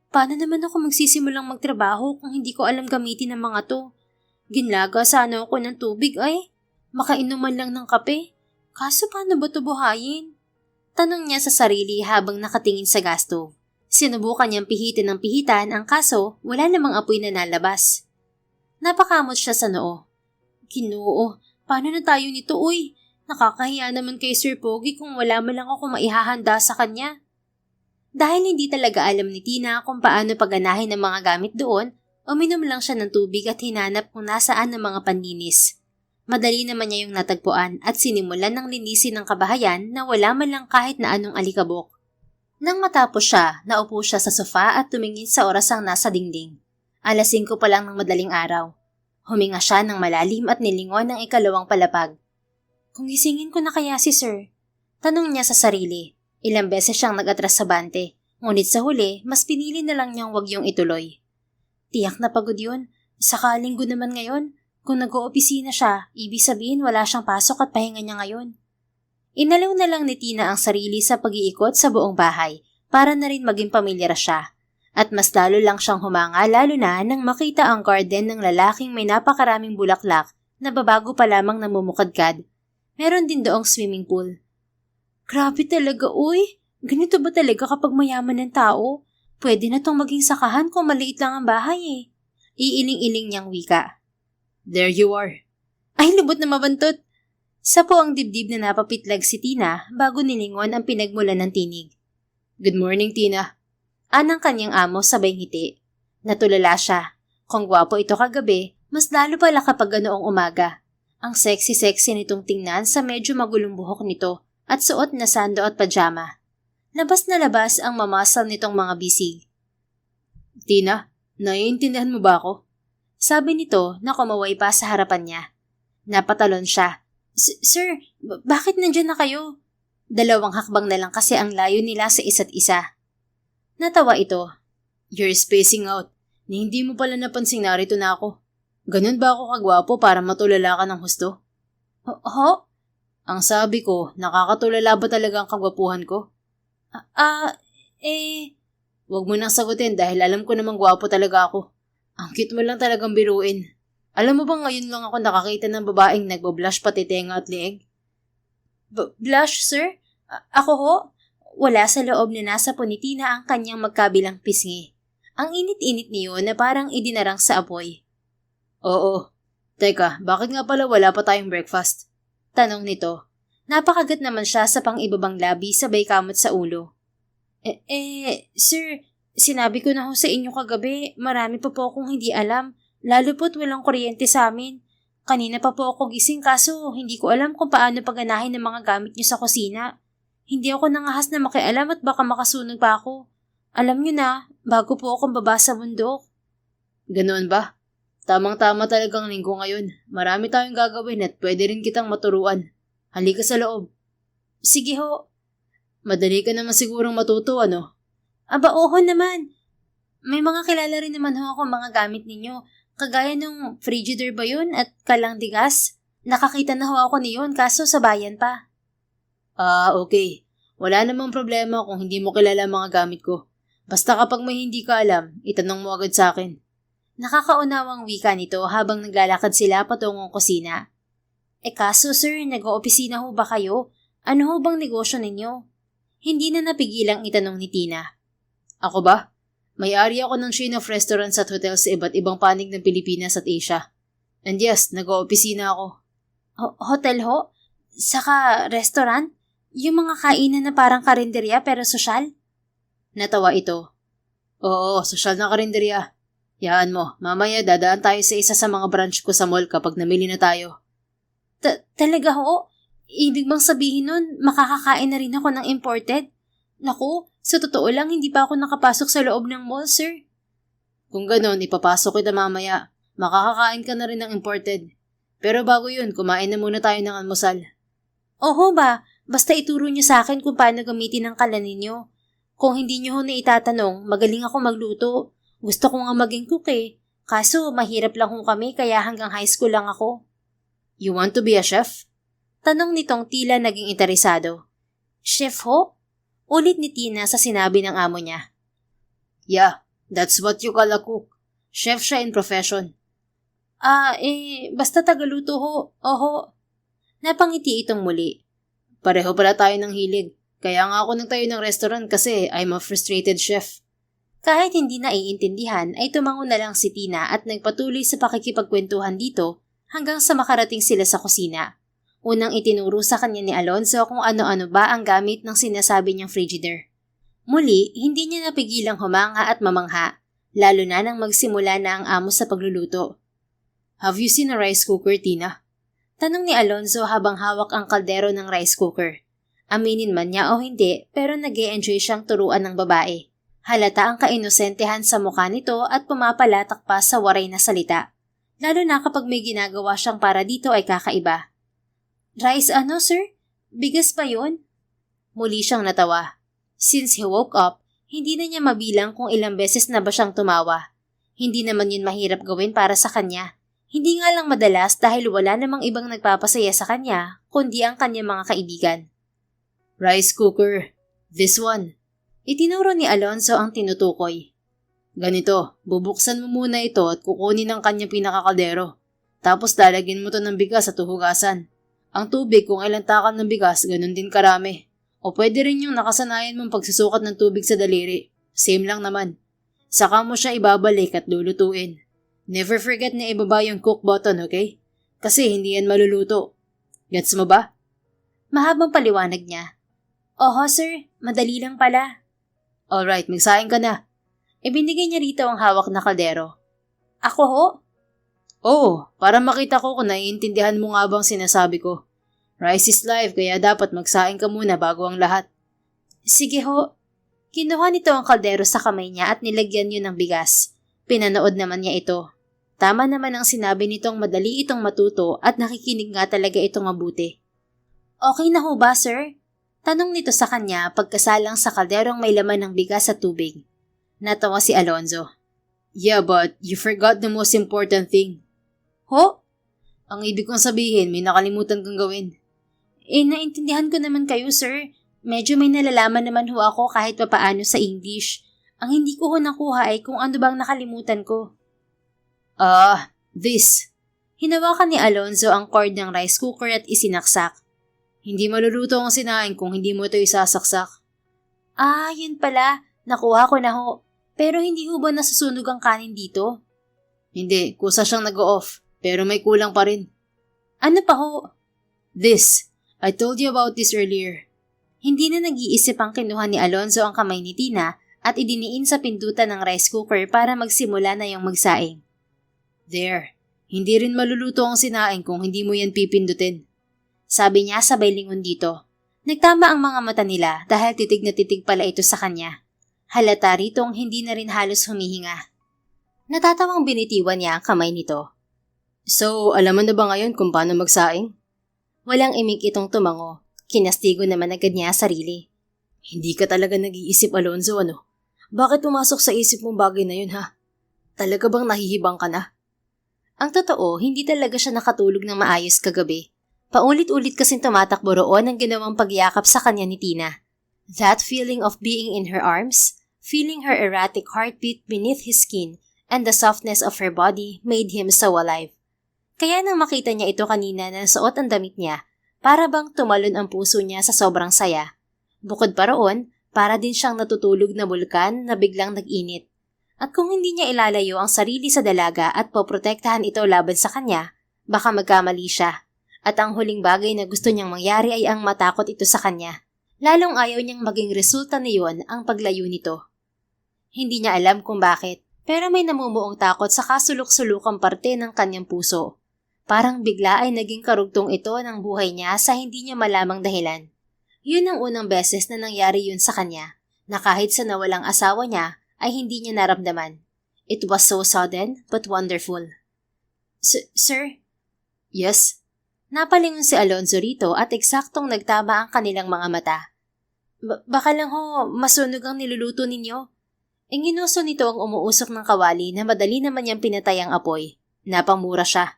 Paano naman ako magsisimulang magtrabaho kung hindi ko alam gamitin ang mga to? Ginlaga sana ako ng tubig ay. Makainuman lang ng kape. Kaso paano ba ito buhayin? Tanong niya sa sarili habang nakatingin sa gas stove. Sinubukan niyang pihitin ng pihitan ang kaso wala namang apoy na nalabas. Napakamot siya sa noo. Ginoo, paano na tayo nito uy? Nakakahiya naman kay Sir Pogi kung wala man lang ako maihahanda sa kanya. Dahil hindi talaga alam ni Tina kung paano pagganahin ang mga gamit doon, uminom lang siya ng tubig at hinanap kung nasaan ang mga panlinis. Madali naman niya yung natagpuan at sinimulan ng linisin ng kabahayan na wala man lang kahit na anong alikabok. Nang matapos siya, naupo siya sa sofa at tumingin sa orasang nasa dingding. 5:00 pa lang ng madaling araw. Huminga siya ng malalim at nilingon ng ikalawang palapag. Kung gisingin ko na kaya si Sir? Tanong niya sa sarili. Ilang beses siyang nag-atras sa bante, ngunit sa huli, mas pinili na lang niyang wag yung ituloy. Tiyak na pagod yun. Saka linggo naman ngayon. Kung nag-oopisina siya, ibig sabihin wala siyang pasok at pahinga niya ngayon. Inalaw na lang ni Tina ang sarili sa pag-iikot sa buong bahay para na rin maging pamilyar siya. At mas lalo lang siyang humanga lalo na nang makita ang garden ng lalaking may napakaraming bulaklak na babago pa lamang namumukadkad. Meron din doong swimming pool. Grabe talaga, uy! Ganito ba talaga kapag mayaman ng tao? Pwede na tong maging sakahan kung maliit lang ang bahay eh. Iiling-iling niyang wika. There you are. Ay, lubot na mabantot! Sa po ang dibdib na napapitlag si Tina bago nilingon ang pinagmulan ng tinig. Good morning, Tina. Anang kanyang amo sabay ngiti. Natulala siya. Kung gwapo ito kagabi, mas lalo pala kapag ganoong umaga. Ang sexy-sexy nitong tingnan sa medyo magulong buhok nito at suot na sando at pajama. Labas na labas ang mamasal nitong mga bisig. Tina, naiintindihan mo ba ako? Sabi nito na kumaway pa sa harapan niya. Napatalon siya. Sir, bakit nandyan na kayo? 2 hakbang na lang kasi ang layo nila sa isa't isa. Natawa ito. You're spacing out. Ni hindi mo pala napansing narito na ako. Ganun ba ako kagwapo para matulala ka ng husto? Ho? Ang sabi ko, nakakatulala ba talaga ang kagwapuhan ko? Huwag mo nang sagutin dahil alam ko namang gwapo talaga ako. Ang cute mo lang talagang biruin. Alam mo bang ngayon lang ako nakakita ng babaeng nagbablush pati tenga at leeg? Blush, sir? Ako ho? Wala sa loob na nasa po ni Tina ang kanyang magkabilang pisngi. Ang init-init niyo na parang idinarang sa apoy. Oo. Teka, bakit nga pala wala pa tayong breakfast? Tanong nito. Napakagat naman siya sa pang-ibabang labi sabay kamot sa ulo. Sir, sinabi ko na ho sa inyo kagabi, marami pa po akong hindi alam, lalo po't walang kuryente sa amin. Kanina pa po ako gising kaso hindi ko alam kung paano pagganahin ng mga gamit niyo sa kusina. Hindi ako nangahas na makialam at baka makasunog pa ako. Alam niyo na, bago po akong baba sa bundok. Ganoon ba? Tamang-tama talagang linggo ngayon. Marami tayong gagawin at pwede rin kitang maturuan. Halika sa loob. Sige ho. Madali ka naman sigurong matuto, ano? Aba, oho naman. May mga kilala rin naman ho ako mga gamit ninyo. Kagaya nung Frigidaire ba yun at kalang-digas? Nakakita na ho ako niyon kaso sa bayan pa. Okay. Wala namang problema kung hindi mo kilala ang mga gamit ko. Basta kapag may hindi ka alam, itanong mo agad sa akin. Nakakaunawang wika nito habang naglalakad sila patungong kusina. Kaso sir, nag-oopisina ho ba kayo? Ano ho bang negosyo ninyo? Hindi na napigilang itanong ni Tina. Ako ba? May-ari ako ng chain of restaurants at hotels sa iba't ibang panig ng Pilipinas at Asia. And yes, nag-oopisina ako. Hotel ho? Saka restaurant? Yung mga kainan na parang karinderya pero sosyal? Natawa ito. Oo, sosyal na karinderya. Yaan mo, mamaya dadaan tayo sa isa sa mga branch ko sa mall kapag namili na tayo. Talaga ho? Ibig bang sabihin nun, makakakain na rin ako ng imported? Naku, sa totoo lang hindi pa ako nakapasok sa loob ng mall, sir. Kung ganon, ipapasok kita mamaya. Makakakain ka na rin ng imported. Pero bago yun, kumain na muna tayo ng almusal. Oho ba? Basta ituro niyo sa akin kung paano gamitin ang kalan ninyo. Kung hindi niyo ho na itatanong, magaling ako magluto. Gusto ko nga maging cook eh. Kaso mahirap lang ho kami kaya hanggang high school lang ako. You want to be a chef? Tanong nitong tila naging interesado. Chef ho? Ulit ni Tina sa sinabi ng amo niya. Yeah, that's what you call a cook. Chef siya in profession. Basta tagaluto ho. Oho. Napangiti itong muli. Pareho pala tayo ng hilig. Kaya nga ako nagtayo ng restaurant kasi I'm a frustrated chef. Kahit hindi naiintindihan ay tumango na lang si Tina at nagpatuloy sa pakikipagkwentuhan dito hanggang sa makarating sila sa kusina. Unang itinuro sa kanya ni Alonzo kung ano-ano ba ang gamit ng sinasabi niyang Frigidaire. Muli, hindi niya napigilang humanga at mamangha, lalo na nang magsimula na ang amo sa pagluluto. Have you seen a rice cooker, Tina? Tanong ni Alonzo habang hawak ang kaldero ng rice cooker. Aminin man niya o hindi, pero nag-e-enjoy siyang turuan ng babae. Halata ang kainosentehan sa mukha nito at pumapalatak pa sa waray na salita. Lalo na kapag may ginagawa siyang para dito ay kakaiba. Rice ano, sir? Bigas ba yun? Muli siyang natawa. Since he woke up, hindi na niya mabilang kung ilang beses na ba siyang tumawa. Hindi naman yun mahirap gawin para sa kanya. Hindi nga lang madalas dahil wala namang ibang nagpapasaya sa kanya, kundi ang kanyang mga kaibigan. Rice cooker. This one. Itinuro ni Alonzo ang tinutukoy. Ganito, bubuksan mo muna ito at kukunin ang kanyang pinakakaldero. Tapos lalagyan mo to ng bigas at huhugasan. Ang tubig kung ilang takal ng bigas, ganun din karami. O pwede rin yung nakasanayan mong pagsusukat ng tubig sa daliri. Same lang naman. Saka mo siya ibabalik at lulutuin. Never forget na ibaba yung cook button, okay? Kasi hindi yan maluluto. Gets mo ba? Mahabang paliwanag niya. Oho sir, madali lang pala. Alright, magsaing ka na. Ibinigay niya rito ang hawak na kaldero. Ako ho? Oo, para makita ko kung naiintindihan mo nga bang sinasabi ko. Rice is life, kaya dapat magsaing ka muna bago ang lahat. Sige ho. Kinuha nito ang kaldero sa kamay niya at nilagyan yun ng bigas. Pinanood naman niya ito. Tama naman ang sinabi nitong madali itong matuto at nakikinig nga talaga itong mabuti. Okay na ho ba, sir? Tanong nito sa kanya pagkasalang sa kalderong may laman ng bigas at tubig. Natawa si Alonzo. Yeah, but you forgot the most important thing. Ho? Ang ibig kong sabihin, may nakalimutan kang gawin. Naintindihan ko naman kayo, sir. Medyo may nalalaman naman ho ako kahit papaano sa English. Ang hindi ko ho nakuha ay kung ano bang nakalimutan ko. This. Hinawakan ni Alonzo ang cord ng rice cooker at isinaksak. Hindi maluluto ang sinaing kung hindi mo ito isasaksak. Yun pala. Nakuha ko na ho. Pero hindi ho ba nasusunog ang kanin dito? Hindi, kusa siyang nag-off. Pero may kulang pa rin. Ano pa ho? This. I told you about this earlier. Hindi na nag-iisip ang kinuha ni Alonzo ang kamay ni Tina at idiniin sa pindutan ng rice cooker para magsimula na yung magsaing. There. Hindi rin maluluto ang sinaing kung hindi mo yan pipindutin. Sabi niya sabay lingon dito. Nagtama ang mga mata nila dahil titig na titig pala ito sa kanya. Halata ritong hindi na rin halos humihinga. Natatawang binitiwan niya ang kamay nito. So, alam mo na ba ngayon kung paano magsaing? Walang imik itong tumango. Kinastigo naman agad niya sarili. Hindi ka talaga nag-iisip, Alonzo, ano? Bakit pumasok sa isip mong bagay na yun, ha? Talaga bang nahihibang ka na? Ang totoo, hindi talaga siya nakatulog ng maayos kagabi. Paulit-ulit kasing tumatakbo roon ang ginawang pagyakap sa kanya ni Tina. That feeling of being in her arms, feeling her erratic heartbeat beneath his skin, and the softness of her body made him so alive. Kaya nang makita niya ito kanina na suot ang damit niya, para bang tumalon ang puso niya sa sobrang saya. Bukod pa roon, para din siyang natutulog na bulkan na biglang nag-init. At kung hindi niya ilalayo ang sarili sa dalaga at poprotektahan ito laban sa kanya, baka magkamali siya. At ang huling bagay na gusto niyang mangyari ay ang matakot ito sa kanya. Lalong ayaw niyang maging resulta niyon ang paglayo nito. Hindi niya alam kung bakit, pero may namumuong takot sa kasulok-sulukang parte ng kanyang puso. Parang bigla ay naging karugtong ito ng buhay niya sa hindi niya malamang dahilan. Yun ang unang beses na nangyari yun sa kanya, na kahit sa nawalang asawa niya, ay hindi niya naramdaman. It was so sudden but wonderful. Sir? Yes? Napalingon si Alonzo rito at eksaktong nagtama ang kanilang mga mata. Baka lang ho, masunog ang niluluto ninyo. Inginuso nito ang umuusok ng kawali na madali naman niyang pinatay ang apoy. Napamura siya.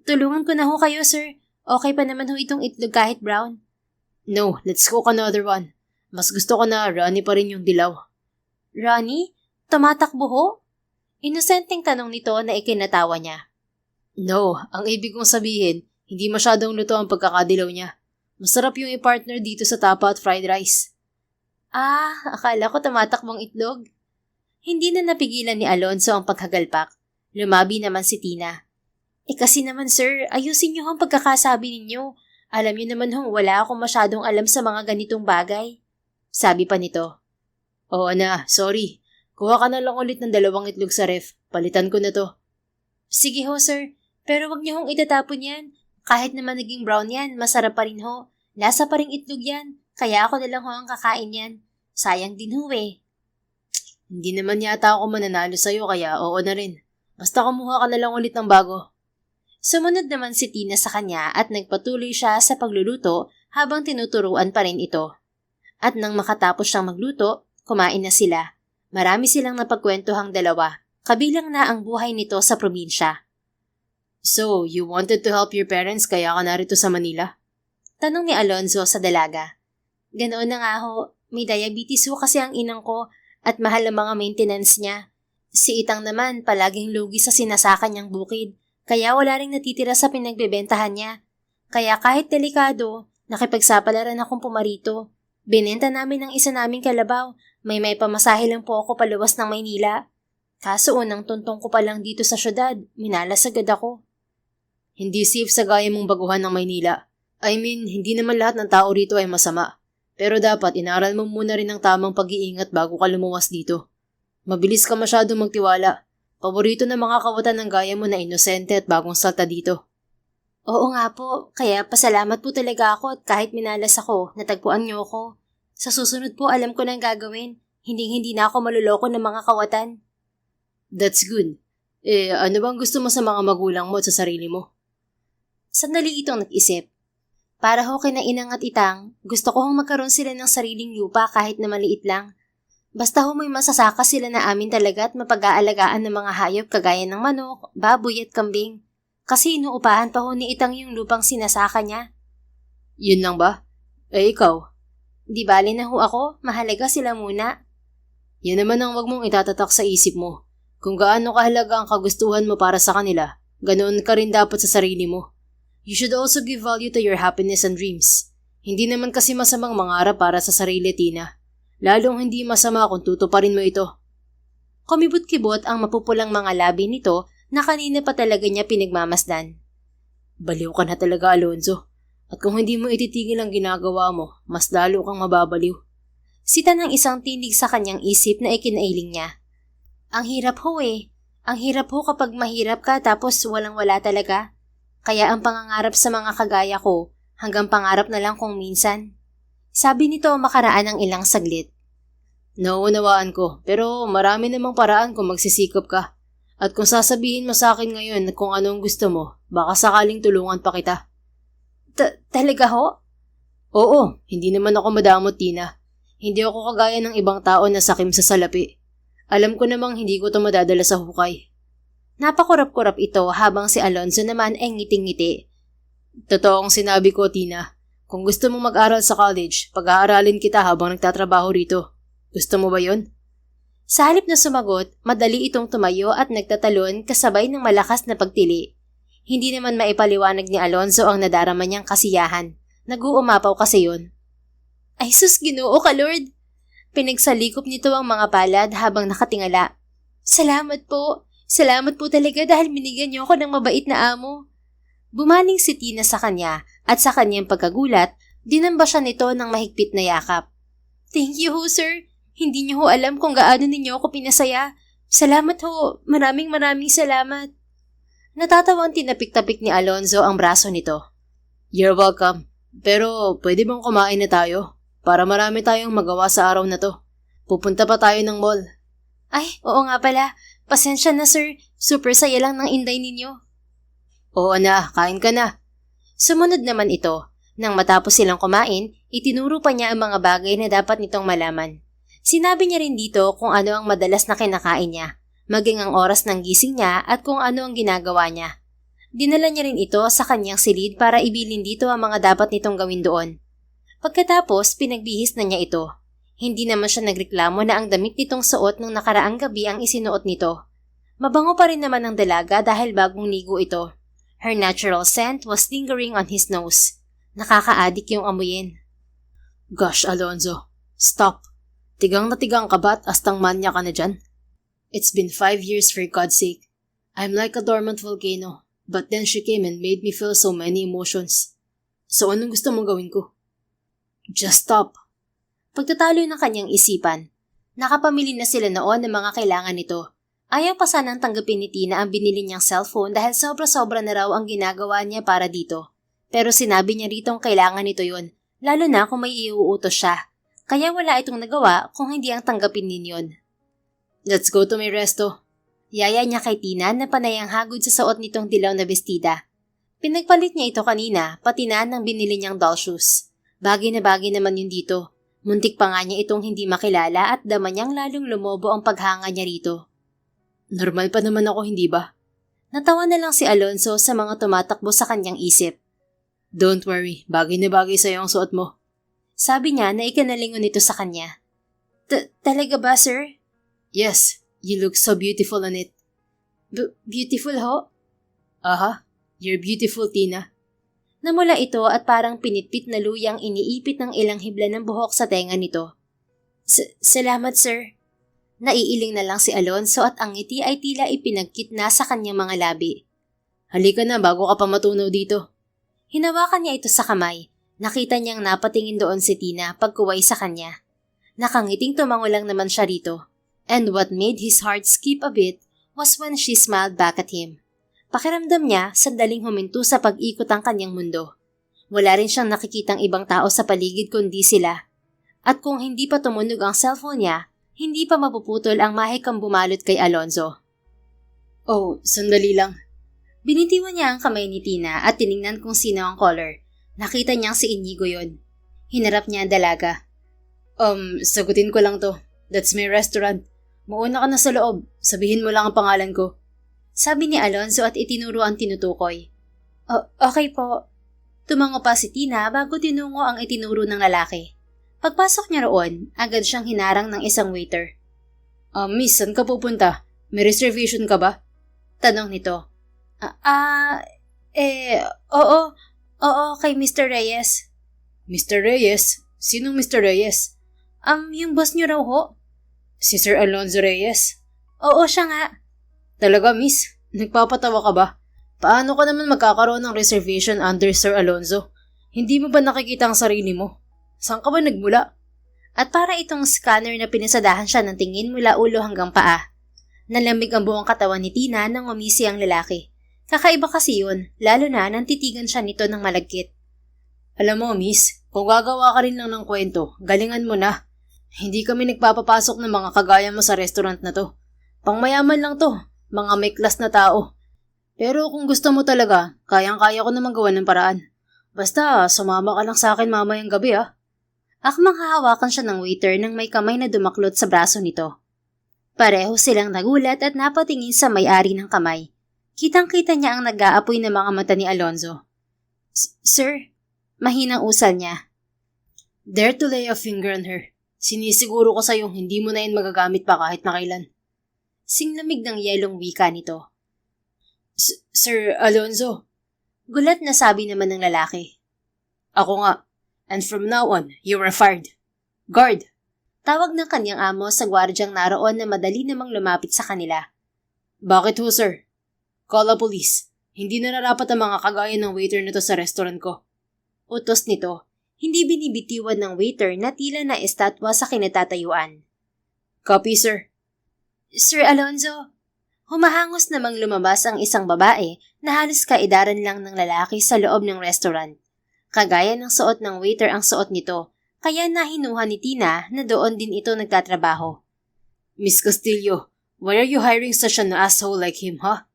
Tulungan ko na ho kayo, sir. Okay pa naman ho itong itlog kahit brown. No, let's cook another one. Mas gusto ko na runny pa rin yung dilaw. Ronnie? Tumatakbo ho? Inosenteng tanong nito na ikinatawa niya. No, ang ibig kong sabihin, hindi masyadong luto ang pagkakadilaw niya. Masarap yung i-partner dito sa tapa at fried rice. Akala ko tumatakbong itlog. Hindi na napigilan ni Alonzo ang paghagalpak. Lumabi naman si Tina. Kasi naman sir, ayusin niyo ang pagkakasabi ninyo. Alam niyo naman wala akong masyadong alam sa mga ganitong bagay. Sabi pa nito. Oo na, sorry. Kuha ka na lang ulit ng 2 itlog sa ref. Palitan ko na to. Sige ho sir, pero wag niyo itatapon yan. Kahit naman naging brown yan, masarap pa rin ho. Lasa pa rin itlog yan, kaya ako na lang ang kakain yan. Sayang din ho eh. Hindi naman yata ako mananalo sa'yo kaya oo na rin. Basta kumuha ka na lang ulit ng bago. Sumunod naman si Tina sa kanya at nagpatuloy siya sa pagluluto habang tinuturuan pa rin ito. At nang makatapos siyang magluto, kumain na sila. Marami silang napagkwentuhang dalawa, kabilang na ang buhay nito sa probinsya. So, you wanted to help your parents kaya ka narito sa Manila? Tanong ni Alonzo sa dalaga. Ganoon na nga ho, may diabetes ho kasi ang inang ko at mahal ang mga maintenance niya. Si Itang naman palaging lugi sa sinasaka niyang bukid, kaya wala ring natitira sa pinagbebentahan niya. Kaya kahit delikado, nakipagsapalaran akong pumarito. Binenta namin ang isa naming kalabaw, may pamasahe lang po ako paluwas ng Maynila. Kaso unang tuntong ko pa lang dito sa syudad, minalas agad ako. Hindi safe sa gaya mong baguhan ng Maynila. I mean, hindi naman lahat ng tao rito ay masama. Pero dapat inaral mo muna rin ang tamang pag-iingat bago ka lumuwas dito. Mabilis ka masyadong magtiwala. Paborito ng mga kawatan ng gaya mo na inosente at bagong salta dito. Oo nga po, kaya pasalamat po talaga ako at kahit minalas ako, natagpuan niyo ako. Sa susunod po alam ko nang gagawin. Hindi na ako maluloko ng mga kawatan. That's good. Ano bang gusto mo sa mga magulang mo at sa sarili mo? Sandali itong nag-isip. Para ho kina Inang at Itang, gusto ko hong magkaroon sila ng sariling lupa kahit na maliit lang. Basta ho may masasaka sila na amin talaga at mapag-aalagaan ng mga hayop kagaya ng manok, baboy at kambing. Kasi inuupahan pa ho ni Itang yung lupang sinasaka niya. Yun lang ba? Ikaw? Di bali na ho ako, mahalaga sila muna. Yan naman ang wag mong itatatak sa isip mo. Kung gaano kahalaga ang kagustuhan mo para sa kanila, ganoon ka rin dapat sa sarili mo. You should also give value to your happiness and dreams. Hindi naman kasi masamang mangarap para sa sarili, Tina. Lalong hindi masama kung tutuparin mo ito. Kumibot-kibot ang mapupulang mga labi nito na kanina pa talaga niya pinagmamasdan. Baliw ka na talaga, Alonzo. At kung hindi mo ititigil ang ginagawa mo, mas lalo kang mababaliw. Sita ng isang tinig sa kanyang isip na ikinailing niya. Ang hirap ho eh. Ang hirap ho kapag mahirap ka tapos walang-wala talaga. Kaya ang pangangarap sa mga kagaya ko, hanggang pangarap na lang kung minsan. Sabi nito makaraan ng ilang saglit. Nauunawaan ko, pero marami namang paraan kung magsisikap ka. At kung sasabihin mo sa akin ngayon kung anong gusto mo, baka sakaling tulungan pa kita. Talaga ho? Oo, hindi naman ako madamot, Tina. Hindi ako kagaya ng ibang tao na sakim sa salapi. Alam ko namang hindi ko ito madadala sa hukay. Napakurap-kurap ito habang si Alonzo naman ay ngiting-ngiti. Totoong sinabi ko, Tina. Kung gusto mong mag-aral sa college, pag-aaralin kita habang nagtatrabaho rito. Gusto mo ba yun? Sa halip na sumagot, madali itong tumayo at nagtatalon kasabay ng malakas na pagtili. Hindi naman maipaliwanag ni Alonzo ang nadarama niyang kasiyahan. Nag-uumapaw kasi yun. Ay sus, Ginoo ka Lord! Pinagsalikop nito ang mga palad habang nakatingala. Salamat po! Salamat po talaga dahil binigyan niyo ako ng mabait na amo. Bumaling si Tina sa kanya at sa kanyang pagkagulat, dinamba siya nito ng mahigpit na yakap. Thank you ho, sir. Hindi niyo ho alam kung gaano ninyo ako pinasaya. Salamat ho. Maraming salamat. Natatawang tinapik-tapik ni Alonzo ang braso nito. You're welcome. Pero pwede bang kumain na tayo? Para marami tayong magawa sa araw na to. Pupunta pa tayo ng mall. Ay, oo nga pala. Pasensya na sir. Super saya lang ng inday ninyo. Oo na, kain ka na. Sumunod naman ito. Nang matapos silang kumain, itinuro pa niya ang mga bagay na dapat nitong malaman. Sinabi niya rin dito kung ano ang madalas na kinakain niya, maging ang oras ng gising niya at kung ano ang ginagawa niya. Dinala niya rin ito sa kanyang silid para ibilin dito ang mga dapat nitong gawin doon. Pagkatapos, pinagbihis na niya ito. Hindi naman siya nagreklamo na ang damit nitong suot nung nakaraang gabi ang isinuot nito. Mabango pa rin naman ang dalaga dahil bagong ligo ito. Her natural scent was lingering on his nose. Nakakaadik yung amuyin. Gosh, Alonzo. Stop. Tigang na tigang ka ba at astang manya ka na dyan? It's been 5 years for God's sake. I'm like a dormant volcano, but then she came and made me feel so many emotions. So anong gusto mong gawin ko? Just stop. Pagtatalo ng kanyang isipan, nakapamili na sila noon ng mga kailangan nito. Ayaw pa sanang tanggapin ni Tina ang binili niyang cellphone dahil sobra-sobra na raw ang ginagawa niya para dito. Pero sinabi niya ritong kailangan nito yun, lalo na kung may iuutos siya. Kaya wala itong nagawa kung hindi ang tanggapin ninyon. Let's go to my resto. Yaya niya kay Tina na panay ang hagod sa suot nitong dilaw na bestida. Pinagpalit niya ito kanina, pati na ng binili niyang doll shoes. Bagay na bagay naman yun dito. Muntik pa nga niya itong hindi makilala at dama niyang lalong lumobo ang paghanga niya rito. Normal pa naman ako, hindi ba? Natawa na lang si Alonzo sa mga tumatakbo sa kanyang isip. Don't worry, bagay na bagay sa'yo ang suot mo. Sabi niya na ikanalingon nito sa kanya. Talaga ba, sir? Yes, you look so beautiful on it. Beautiful ho? Aha, you're beautiful, Tina. Namula ito at parang pinitpit na luyang iniipit ng ilang hibla ng buhok sa tenga nito. Salamat, sir. Naiiling na lang si Alonzo at ang ngiti ay tila ipinagkit na sa kanyang mga labi. Halika na bago ka pa matunaw dito. Hinawakan niya ito sa kamay. Nakita niyang napatingin doon si Tina pagkuway sa kanya. Nakangiting tumango lang naman siya rito. And what made his heart skip a bit was when she smiled back at him. Pakiramdam niya sandaling huminto sa pag-ikot ang kanyang mundo. Wala rin siyang nakikitang ibang tao sa paligid kundi sila. At kung hindi pa tumunog ang cellphone niya, hindi pa mapuputol ang mahikang bumalot kay Alonzo. Oh, sandali lang. Binitiwan niya ang kamay ni Tina at tiningnan kung sino ang caller. Nakita niyang si Inigo yon. Hinarap niya ang dalaga. Sagutin ko lang to. That's my restaurant. Mauna ka na sa loob. Sabihin mo lang ang pangalan ko. Sabi ni Alonzo at itinuro ang tinutukoy. Okay po. Tumango pa si Tina bago tinungo ang itinuro ng lalaki. Pagpasok niya roon, agad siyang hinarang ng isang waiter. Miss, saan ka pupunta? May reservation ka ba? Tanong nito. Oo, kay Mr. Reyes. Mr. Reyes? Sinong Mr. Reyes? Yung boss niyo raw ho. Si Sir Alonzo Reyes? Oo, siya nga. Talaga, miss? Nagpapatawa ka ba? Paano ka naman magkakaroon ng reservation under Sir Alonzo? Hindi mo ba nakikita ang sarili mo? Saan ka ba nagmula? At para itong scanner na pinasadahan siya ng tingin mula ulo hanggang paa. Nalamig ang buong katawan ni Tina nang umisi ang lalaki. Kakaiba kasi yun, lalo na nang titigan siya nito ng malagkit. Alam mo, miss, kung gagawa ka rin lang ng kwento, galingan mo na. Hindi kami nagpapapasok ng mga kagaya mo sa restaurant na to. Pangmayaman lang to, mga may class na tao. Pero kung gusto mo talaga, kayang-kaya ko naman gawa ng paraan. Basta, sumama ka lang sa akin mamayang gabi Akmang hahawakan siya ng waiter nang may kamay na dumaklot sa braso nito. Pareho silang nagulat at napatingin sa may-ari ng kamay. Kitang-kita niya ang nag-aapoy na mga mata ni Alonzo. Sir, mahinang usal niya. Dare to lay a finger on her. Sinisiguro ko sa'yo hindi mo na yun magagamit pa kahit na kailan. Singlamig ng yelong wika nito. Sir Alonzo. Gulat na sabi naman ng lalaki. Ako nga. And from now on, you are fired. Guard! Tawag ng kanyang amo sa gwardyang naroon na madali namang lumapit sa kanila. Bakit ho, sir? Call a police. Hindi na narapat ang mga kagaya ng waiter nito sa restaurant ko. Utos nito, hindi binibitiwan ng waiter na tila na estatwa sa kinatatayuan. Copy, sir. Sir Alonzo, humahangos namang lumabas ang isang babae na halos kaedaran lang ng lalaki sa loob ng restaurant. Kagaya ng suot ng waiter ang suot nito, kaya nahinuha ni Tina na doon din ito nagtatrabaho. Miss Castillo, why are you hiring such an asshole like him, ha?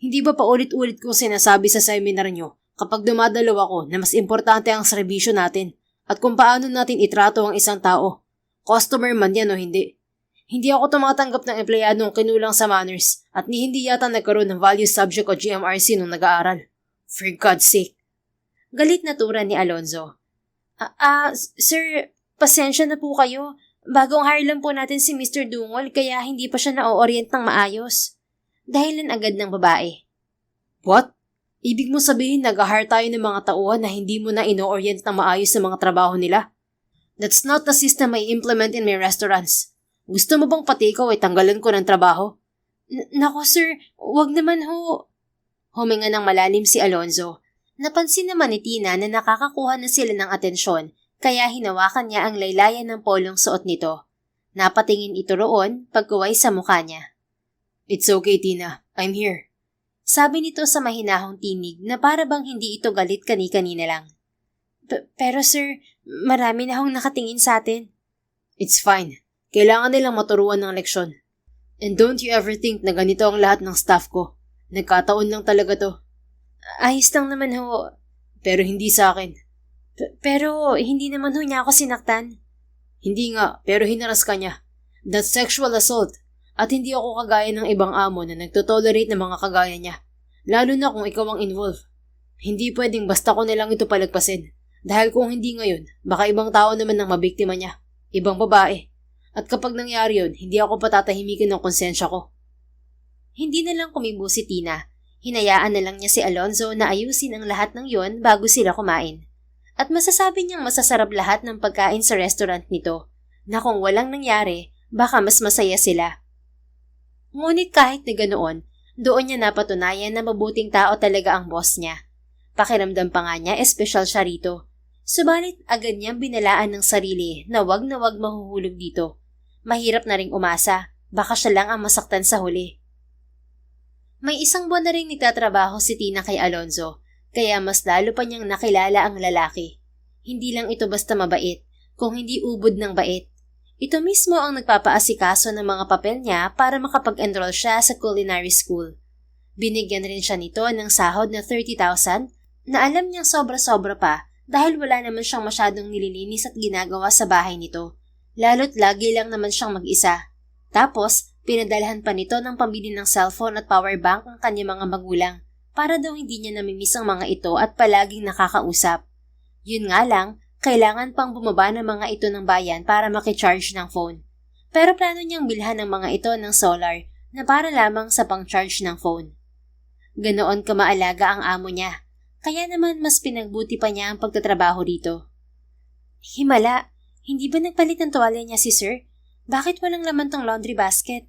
Hindi ba paulit-ulit kong sinasabi sa seminar nyo kapag dumadalaw ako na mas importante ang serbisyo natin at kung paano natin itrato ang isang tao? Customer man yan o hindi. Hindi ako tumatanggap ng empleyadong kinulang sa manners at hindi yata nagkaroon ng value subject o GMRC nung nag-aaral. For God's sake. Galit na tura ni Alonzo. Sir, pasensya na po kayo. Bagong hire lang po natin si Mr. Dungol kaya hindi pa siya na-orient ng maayos. Dahilan agad ng babae. What? Ibig mo sabihin nag-hire tayo ng mga tauhan na hindi mo na ino-orient ng maayos sa mga trabaho nila? That's not the system I implement in my restaurants. Gusto mo bang pati ikaw ay tanggalan ko ng trabaho? Nako sir, wag naman ho. Huminga ng malalim si Alonzo. Napansin naman ni Tina na nakakakuha na sila ng atensyon kaya hinawakan niya ang laylayan ng polong suot nito. Napatingin ito roon pagkuway sa mukha niya. It's okay, Tina. I'm here. Sabi nito sa mahinahong tinig na para bang hindi ito galit kani-kanina lang. Pero sir, marami na hong nakatingin sa atin. It's fine. Kailangan nilang maturuan ng leksyon. And don't you ever think na ganito ang lahat ng staff ko. Nagkataon lang talaga to. Ayos lang naman ho. Pero hindi sa akin. Pero hindi naman ho niya ako sinaktan. Hindi nga, pero hinaras ka niya. That's sexual assault. At hindi ako kagaya ng ibang amo na nagtotolerate ng mga kagaya niya. Lalo na kung ikaw ang involved. Hindi pwedeng basta ko nilang ito palagpasin. Dahil kung hindi ngayon, baka ibang tao naman ang mabiktima niya. Ibang babae. At kapag nangyari yun, hindi ako patatahimikin ng konsensya ko. Hindi na lang kumibo si Tina. Hinayaan na lang niya si Alonzo na ayusin ang lahat ng yon bago sila kumain. At masasabi niyang masasarap lahat ng pagkain sa restaurant nito, na kung walang nangyari, baka mas masaya sila. Ngunit kahit na ganoon, doon niya napatunayan na mabuting tao talaga ang boss niya. Pakiramdam pa nga niya espesyal siya rito. Subalit agad niyang binalaan ng sarili na wag mahuhulog dito. Mahirap na ring umasa, baka siya lang ang masaktan sa huli. May isang buwan na rin nagtatrabaho si Tina kay Alonzo, kaya mas lalo pa niyang nakilala ang lalaki. Hindi lang ito basta mabait, kung hindi ubod ng bait. Ito mismo ang nagpapaasikaso ng mga papel niya para makapag-enroll siya sa culinary school. Binigyan rin siya nito ng sahod na 30,000 na alam niyang sobra-sobra pa dahil wala naman siyang masyadong nililinis at ginagawa sa bahay nito. Lalo't lagi lang naman siyang mag-isa. Tapos, pinadalhan pa nito ng pambili ng cellphone at power bank ang kanyang mga magulang para daw hindi niya namimiss ang mga ito at palaging nakakausap. Yun nga lang, kailangan pang bumaba ng mga ito ng bayan para makicharge ng phone. Pero plano niyang bilhan ng mga ito ng solar na para lamang sa pang-charge ng phone. Ganoon kamaalaga ang amo niya, kaya naman mas pinagbuti pa niya ang pagtatrabaho dito. Himala, hindi ba nagpalit ng tuwalya niya si Sir? Bakit walang laman tong laundry basket?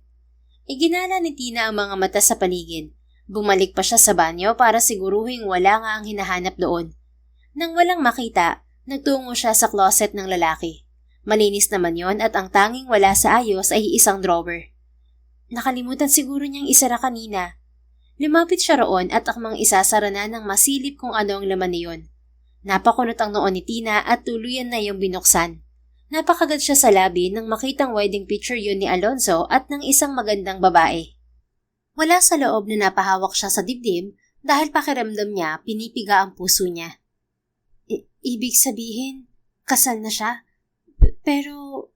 Iginala ni Tina ang mga mata sa paligid. Bumalik pa siya sa banyo para siguruhing wala nga ang hinahanap doon. Nang walang makita, nagtungo siya sa closet ng lalaki. Malinis naman yon at ang tanging wala sa ayos ay isang drawer. Nakalimutan siguro niyang isara kanina. Lumapit siya roon at akmang isasara na ng masilip kung ano ang laman niyon. Napakunot ang noon ni Tina at tuluyan na yung binuksan. Napakagad siya sa labi nang makitang wedding picture yun ni Alonzo at ng isang magandang babae. Wala sa loob na napahawak siya sa dibdib dahil pakiramdam niya pinipiga ang puso niya. Ibig sabihin, kasal na siya? Pero,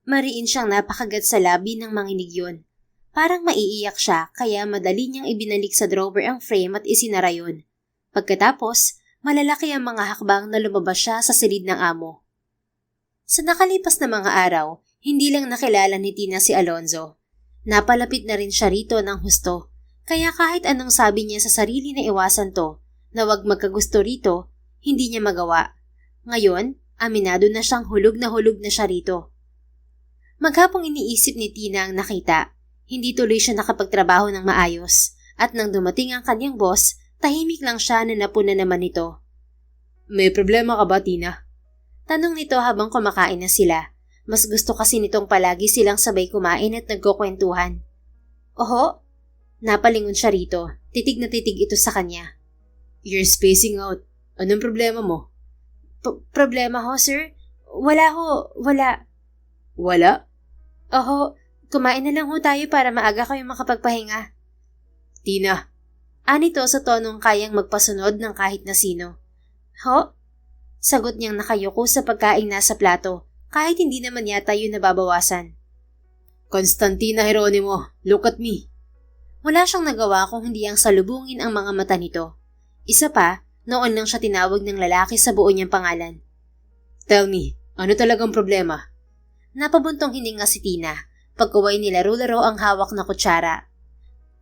mariin siyang napakagat sa labi ng manginig yun. Parang maiiyak siya kaya madali niyang ibinalik sa drawer ang frame at isinara yun. Pagkatapos, malalaki ang mga hakbang na lumabas siya sa silid ng amo. Sa nakalipas na mga araw, hindi lang nakilala ni Tina si Alonzo. Napalapit na rin siya rito ng husto, kaya kahit anong sabi niya sa sarili na iwasan to, na wag magkagusto rito, hindi niya magawa. Ngayon, aminado na siyang hulog na siya rito. Maghapong iniisip ni Tina ang nakita. Hindi tuloy siya nakapagtrabaho ng maayos. At nang dumating ang kanyang boss, tahimik lang siya na napuna naman nito. May problema ka ba, Tina? Tanong nito habang kumakain na sila. Mas gusto kasi nitong palagi silang sabay kumain at nagkukwentuhan. Oho? Napalingon siya rito. Titig na titig ito sa kanya. You're spacing out. Anong problema mo? Problema ho, sir? Wala. Wala? Oho, kumain na lang ho tayo para maaga kayo makapagpahinga. Tina. Anito sa tonong kayang magpasunod ng kahit na sino. Ho? Sagot niyang nakayuko sa pagkain nasa plato, kahit hindi naman yata yun nababawasan. Constantina Jeronimo, look at me. Wala siyang nagawa kung hindi ang salubungin ang mga mata nito. Isa pa, noon lang siya tinawag ng lalaki sa buo niyang pangalan. Tell me, ano talagang problema? Napabuntong hininga si Tina, pagkaway nilaro-laro ang hawak na kutsara.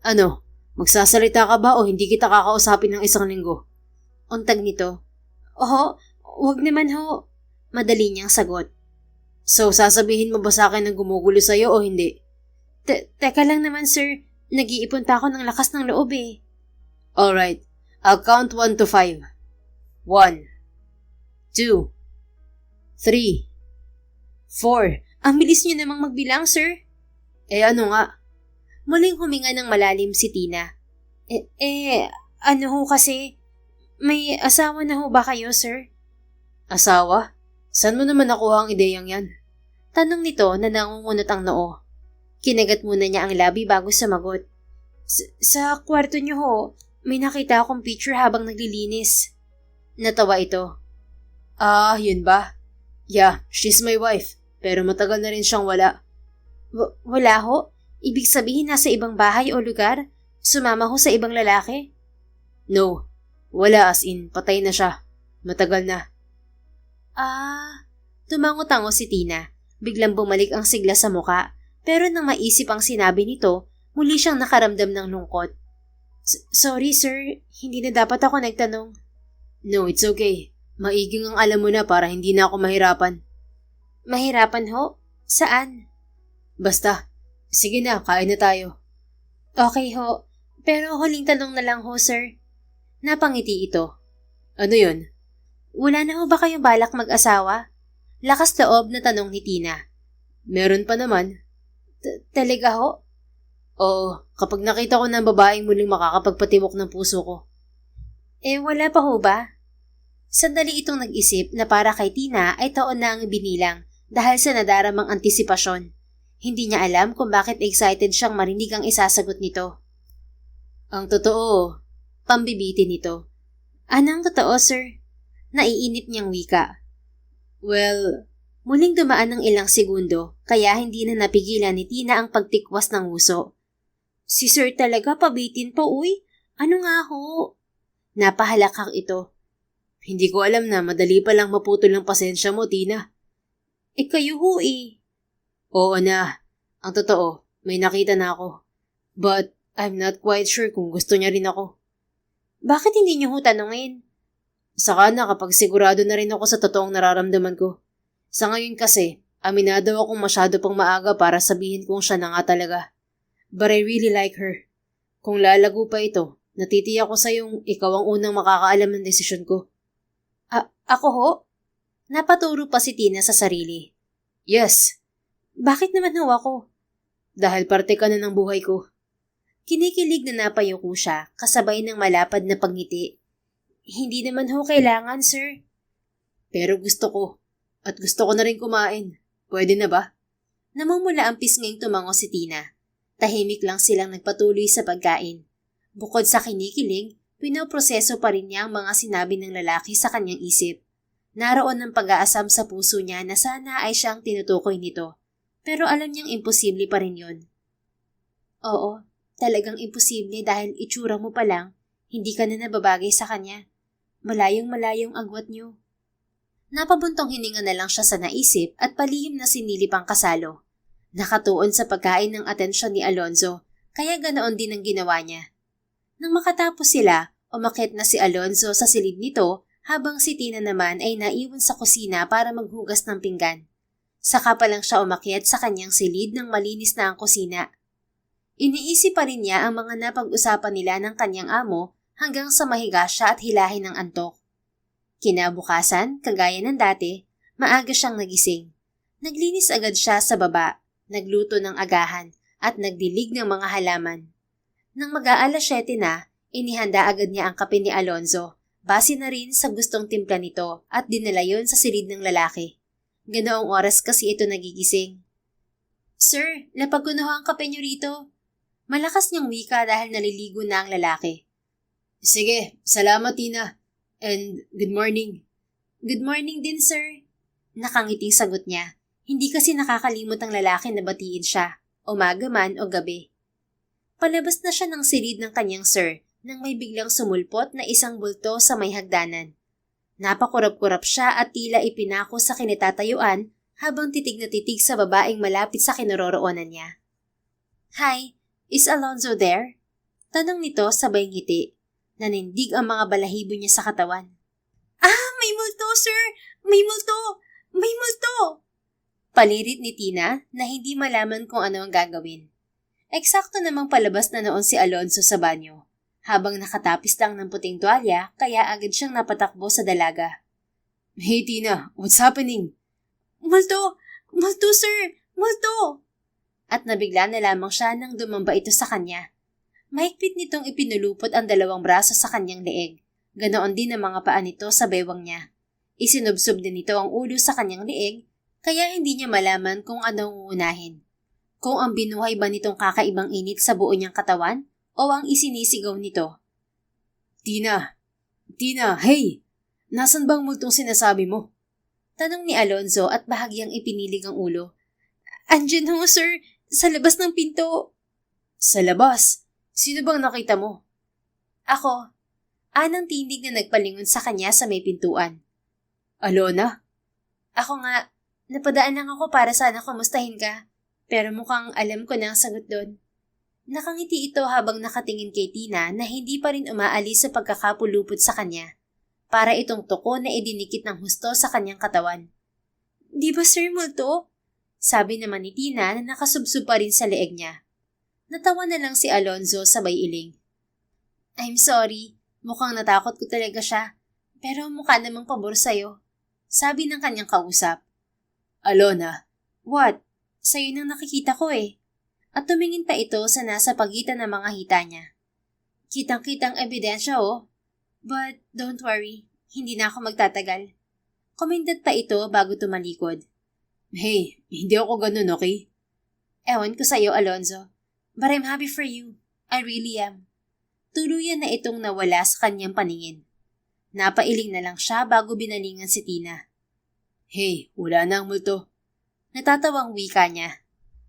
Ano, magsasalita ka ba o hindi kita kakausapin ng isang linggo? Untag nito. Oho, wag naman ho. Madali niyang sagot. So, sasabihin mo ba sa akin na gumugulo sa'yo o hindi? Teka lang naman, sir. Nag-iipon pa ako ng lakas ng loob eh. Alright. I'll count 1 to 5. 1, 2, 3, 4. Ang bilis niyo namang magbilang, sir. Ano nga? Muling huminga ng malalim si Tina. Ano ho kasi? May asawa na ho ba kayo, sir? Asawa? Saan mo naman nakuha ang ideyang yan? Tanong nito na nangungunot ang noo. Kinagat muna niya ang labi bago sumagot. Sa kwarto niyo ho, may nakita akong picture habang naglilinis. Natawa ito. Yun ba? Yeah, she's my wife. pero matagal na rin siyang wala. Wala ho? Ibig sabihin nasa ibang bahay o lugar? Sumama ho sa ibang lalaki? No, wala as in, patay na siya. Matagal na. Tumango-tango si Tina. Biglang bumalik ang sigla sa muka, pero nang maisip ang sinabi nito, muli siyang nakaramdam ng lungkot. Sorry sir, hindi na dapat ako nagtanong. No, it's okay. Maiging ang alam mo na para hindi na ako mahirapan. Mahirapan ho? Saan? Basta, sige na, kain na tayo. Okay ho, pero huling tanong na lang ho sir. Napangiti ito. Ano yun? Wala na ho ba kayong balak mag-asawa? Lakas loob na tanong ni Tina. Meron pa naman. Talaga ho? Oo, kapag nakita ko ng babaeng muling makakapagpatibok ng puso ko. Wala pa ho ba? Sandali itong nag-isip na para kay Tina ay taon na ang binilang dahil sa nadaramang antisipasyon. Hindi niya alam kung bakit excited siyang marinig ang isasagot nito. Ang totoo, pambibitin nito. Anong totoo, sir? Naiinip niyang wika. Well, muling dumaan ng ilang segundo kaya hindi na napigilan ni Tina ang pagtikwas ng uso. Si sir talaga pabitin pa, uy. Ano nga ho? Napahalakak ito. Hindi ko alam na madali pa lang maputol ang pasensya mo, Tina. Kayo ho eh. Oo na. Ang totoo, may nakita na ako. But I'm not quite sure kung gusto niya rin ako. Bakit hindi niyo ho tanungin? Saka na kapag sigurado na rin ako sa totoong nararamdaman ko. Sa ngayon kasi, aminado akong masyado pang maaga para sabihin kong siya na nga talaga. But I really like her. Kung lalago pa ito, natitiyak ko sa yung ikaw ang unang makakaalam ng desisyon ko. Ako ho? Napaturo pa si Tina sa sarili. Yes. Bakit naman ho ako? Dahil parte ka na ng buhay ko. Kinikilig na napayuko siya kasabay ng malapad na pagngiti. Hindi naman ho kailangan, sir. Pero gusto ko. At gusto ko na rin kumain. Pwede na ba? Namumula ang pisnging tumango si Tina. Tahimik lang silang nagpatuloy sa pagkain. Bukod sa kinikilig, pinoproseso pa rin niya ang mga sinabi ng lalaki sa kanyang isip. Naroon ang pag-aasam sa puso niya na sana ay siya ang tinutukoy nito. Pero alam niyang imposible pa rin yun. Oo, talagang imposible dahil itsura mo pa lang, hindi ka na nababagay sa kanya. Malayong-malayong agwat niyo. Napabuntong hininga na lang siya sa naisip at palihim na sinilip ang kasalo. Nakatuon sa pagkain ng atensyon ni Alonzo, kaya ganoon din ang ginawa niya. Nang makatapos sila, umakyat na si Alonzo sa silid nito habang si Tina naman ay naiwan sa kusina para maghugas ng pinggan. Saka pa lang siya umakyat sa kanyang silid nang malinis na ang kusina. Iniisip pa rin niya ang mga napag-usapan nila ng kanyang amo hanggang sa mahiga siya at hilahin ng antok. Kinabukasan, kagaya ng dati, maaga siyang nagising. Naglinis agad siya sa baba, nagluto ng agahan at nagdilig ng mga halaman. Nang mag-aalas 7 na, inihanda agad niya ang kape ni Alonzo, base na rin sa gustong timpla nito at dinala yon sa silid ng lalaki. Ganoong oras kasi ito nagigising. Sir, lapag ko na ho ang kape niyo rito. Malakas niyang wika dahil naliligo na ang lalaki. Sige, salamat Tina. And good morning. Good morning din, sir. Nakangiting sagot niya. Hindi kasi nakakalimot ang lalaki na batiin siya, umaga man o gabi. Palabas na siya ng silid ng kanyang sir nang may biglang sumulpot na isang bulto sa may hagdanan. Napakurap-kurap siya at tila ipinako sa kinitatayuan habang titig na titig sa babaeng malapit sa kinaroroonan niya. Hi, is Alonzo there? Tanong nito sabay ngiti. Nanindig ang mga balahibo niya sa katawan. May multo, sir! May multo! May multo! Palirit ni Tina na hindi malaman kung ano ang gagawin. Eksakto namang palabas na noon si Alonzo sa banyo. Habang nakatapis lang ng puting tuwalya, kaya agad siyang napatakbo sa dalaga. Hey Tina, what's happening? Multo! Multo, sir! Multo! At nabigla na lamang siya nang dumamba ito sa kanya. Mahigpit nitong ipinulupot ang dalawang braso sa kanyang leeg. Ganoon din ang mga paa nito sa bewang niya. Isinubsob din nito ang ulo sa kanyang leeg, kaya hindi niya malaman kung anong uunahin. Kung ang binuhay ba nitong kakaibang init sa buo niyang katawan o ang isinisigaw nito. Tina, hey! Nasaan bang multong sinasabi mo? Tanong ni Alonzo at bahagyang ipinilig ang ulo. Andyan ho, sir. Sa labas ng pinto. Sa labas? Sino bang nakita mo? Ako. Anang tindig na nagpalingon sa kanya sa may pintuan. Alona? Ako nga. Napadaan lang ako para sana kumustahin ka. Pero mukhang alam ko na ang sagot doon. Nakangiti ito habang nakatingin kay Tina na hindi pa rin umaalis sa pagkakapulupot sa kanya. Para itong tuko na idinikit ng husto sa kanyang katawan. Di ba sir, multo? Sabi naman ni Tina na nakasubsob pa rin sa leeg niya. Natawa na lang si Alonzo sabay iling. I'm sorry, mukhang natakot ko talaga siya. Pero mukha namang pabor sa'yo. Sabi ng kanyang kausap. Alona? What? Sa'yo nang nakikita ko eh. At tumingin pa ito sa nasa pagitan ng mga hita niya. Kitang-kitang ebidensya oh. But don't worry, hindi na ako magtatagal. Kumindat pa ito bago tumalikod. Hey, hindi ako ganun, okay? Ewan ko sa'yo, Alonzo. But I'm happy for you. I really am. Tuluyan na itong nawala sa kanyang paningin. Napailing na lang siya bago binalingan si Tina. Hey, wala na ang multo. Natatawang wika niya.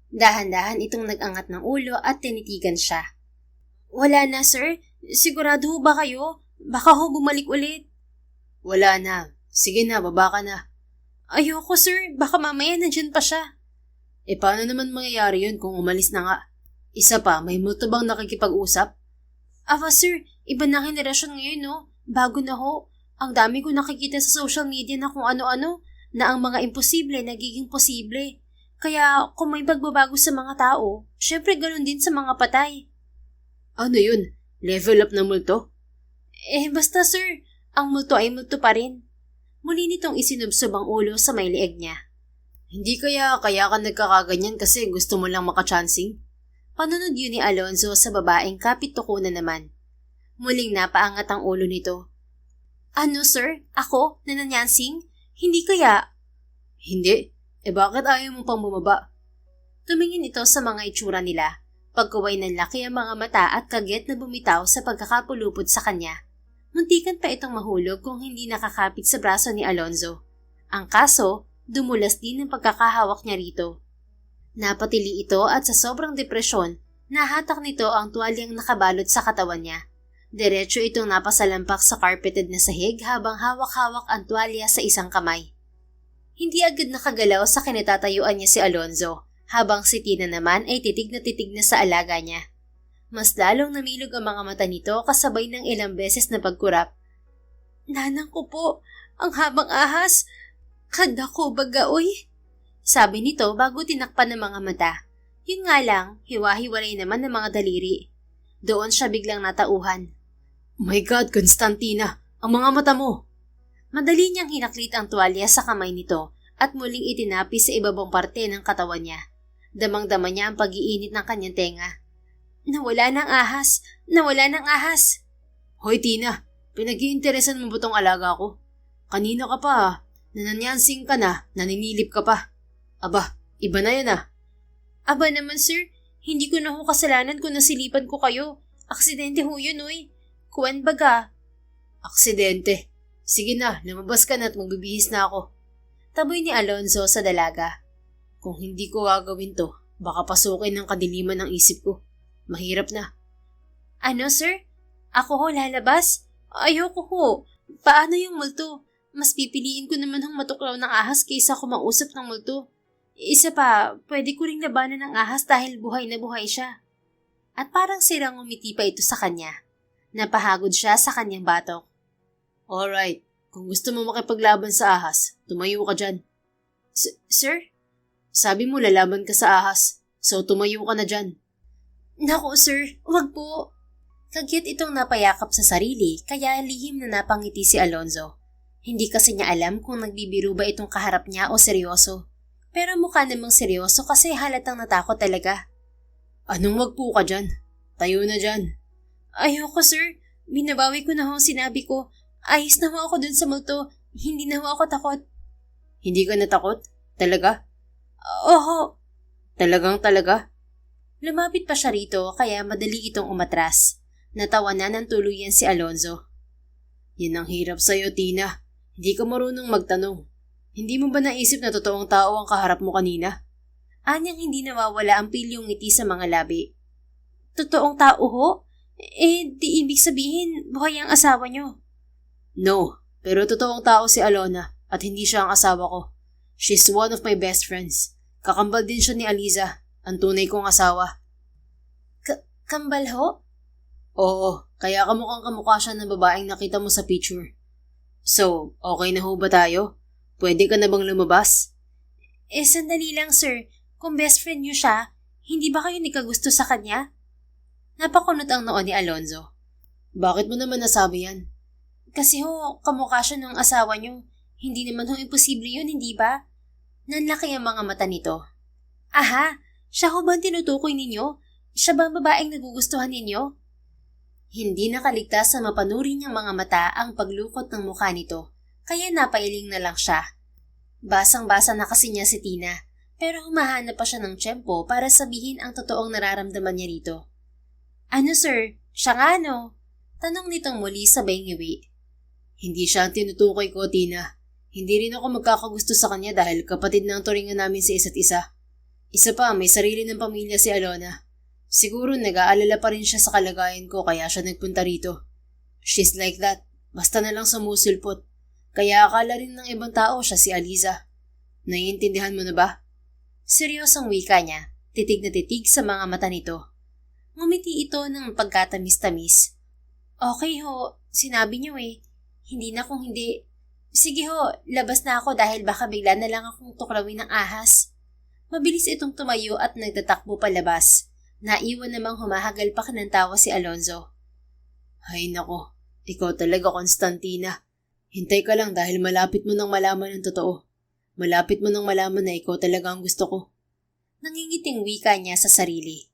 Dahan-dahan itong nag-angat ng ulo at tinitigan siya. Wala na, sir. Sigurado ho ba kayo? Baka ho bumalik ulit. Wala na. Sige na, baba ka na. Ayoko, sir. Baka mamaya nandyan pa siya. Paano naman mangyayari yun kung umalis na nga? Isa pa, may multo bang nakikipag-usap? Aba, sir. Iba na henerasyon ngayon, no? Bago na ho. Ang dami ko nakikita sa social media na kung ano-ano, na ang mga imposible nagiging posible. Kaya kung may pagbabago sa mga tao, syempre ganun din sa mga patay. Ano yun? Level up na multo? Basta sir, ang multo ay multo pa rin. Muli nitong isinubsob ang ulo sa may leeg niya. Hindi kaya ka nagkakaganyan kasi gusto mo lang makachancing? Panunod yun ni Alonzo sa babaeng kapit-tuko na naman. Muling napaangat ang ulo nito. Ano sir? Ako? Nananyansing? Hindi kaya? Hindi. Bakit ayaw mo pang bumaba? Tumingin ito sa mga itsura nila. Pagkaway ng laki ang mga mata at kaget na bumitaw sa pagkakapulupot sa kanya. Muntikan pa itong mahulog kung hindi nakakapit sa braso ni Alonzo. Ang kaso, dumulas din ang pagkakahawak niya rito. Napatili ito at sa sobrang depresyon, nahatak nito ang tuwalyang nakabalot sa katawan niya. Diretso itong napasalampak sa carpeted na sahig habang hawak-hawak ang tuwalya sa isang kamay. Hindi agad nakagalaw sa kinatatayuan niya si Alonzo, habang si Tina naman ay titig na sa alaga niya. Mas lalong namilog ang mga mata nito kasabay ng ilang beses na pagkurap. Nanang ko po, ang habang ahas, kada ko bagaoy. Sabi nito bago tinakpan ng mga mata. Yun nga lang, hiwa-hiwalay naman ng mga daliri. Doon siya biglang natauhan. My God, Constantina, ang mga mata mo! Madali niyang hinaklit ang tuwalya sa kamay nito at muling itinapi sa ibabang parte ng katawan niya. Damang-dama niya ang pag-iinit ng kanyang tenga. Nawala ng ahas! Nawala ng ahas! Hoy Tina, pinag-iinteresan mo ba tong alaga ko? Kanina ka pa, nananyansing ka na, naninilip ka pa. Aba, iba na yan ah. Aba naman sir, hindi ko na ho kasalanan kung nasilipan ko kayo. Aksidente ho yun oy. Kuwan baga. Aksidente. Sige na, lumabas ka na at magbibihis na ako. Taboy ni Alonzo sa dalaga. Kung hindi ko gagawin to, baka pasukin ng kadiliman ng isip ko. Mahirap na. Ano sir? Ako ho lalabas? Ayoko ho. Paano yung multo? Mas pipiliin ko naman hong matuklaw ng ahas kaysa ko mausap ng multo. Isa pa, pwede ko ring labanan ng ahas dahil buhay na buhay siya. At parang sirang umiti pa ito sa kanya. Napahagod siya sa kanyang batok. Alright, kung gusto mo makipaglaban sa ahas, tumayo ka dyan. Sir? Sabi mo lalaban ka sa ahas, so tumayo ka na dyan. Naku sir, wag po. Kagyat itong napayakap sa sarili kaya lihim na napangiti si Alonzo. Hindi kasi niya alam kung nagbibiro ba itong kaharap niya o seryoso. Pero mukha namang seryoso kasi halatang natakot talaga. Anong wag po ka dyan? Tayo na dyan. Ayoko sir, binabawi ko na ho sinabi ko. Ayos na ho ako dun sa multo, hindi na ho ako takot. Hindi ka natakot? Talaga? Oho. Talaga? Lumapit pa siya rito kaya madali itong umatras. Natawanan ng tuluyan si Alonzo. Yan ang hirap sa'yo, Tina. Hindi ka marunong magtanong. Hindi mo ba naisip na totoong tao ang kaharap mo kanina? Anyang hindi nawawala ang pilyong ngiti sa mga labi. Totoong tao ho? Di ibig sabihin, buhay ang asawa niyo. No, pero totoong tao si Alona at hindi siya ang asawa ko. She's one of my best friends. Kakambal din siya ni Aliza, ang tunay kong asawa. Kambal ho? Oo, kaya kamukha siya ng babaeng nakita mo sa picture. So, okay na ho ba tayo? Pwede ka na bang lumabas? Sandali lang sir. Kung best friend niyo siya, hindi ba kayo nikagusto sa kanya? Napakunot ang noo ni Alonzo. Bakit mo naman nasabi yan? Kasi ho, kamukha siya ng asawa niyo. Hindi naman ho imposible yun, hindi ba? Nanlaki ang mga mata nito. Aha, siya ho ba ang tinutukoy ninyo? Siya ba ang babaeng nagugustuhan ninyo? Hindi nakaligtas sa mapanuri niyang mga mata ang paglukot ng mukha nito, kaya napailing na lang siya. Basang-basa na kasi niya si Tina, pero humahanap pa siya ng tiyempo para sabihin ang totoong nararamdaman niya rito. Ano sir? Siya nga no? Tanong nitong muli sabay ngiwi. Hindi siya ang tinutukoy ko, Tina. Hindi rin ako magkakagusto sa kanya dahil kapatid na ang turingan namin sa isa't isa. Isa pa, may sarili ng pamilya si Alona. Siguro nag-aalala pa rin siya sa kalagayan ko kaya siya nagpunta rito. She's like that, basta na lang sumusulpot. Kaya akala rin ng ibang tao siya si Aliza. Naiintindihan mo na ba? Seryosong wika niya, titig na titig sa mga mata nito. Ngumiti ito ng pagkatamis-tamis. Okay ho, sinabi niyo eh. Hindi na kung hindi. Sige ho, labas na ako dahil baka bigla na lang akong tuklawin ng ahas. Mabilis itong tumayo at nagtatakbo palabas. Naiwan namang humahagal pa ng tawa si Alonzo. Ay nako, ikaw talaga, Constantina. Hintay ka lang dahil malapit mo nang malaman ang totoo. Malapit mo nang malaman na ikaw talaga ang gusto ko. Nangingiting wika niya sa sarili.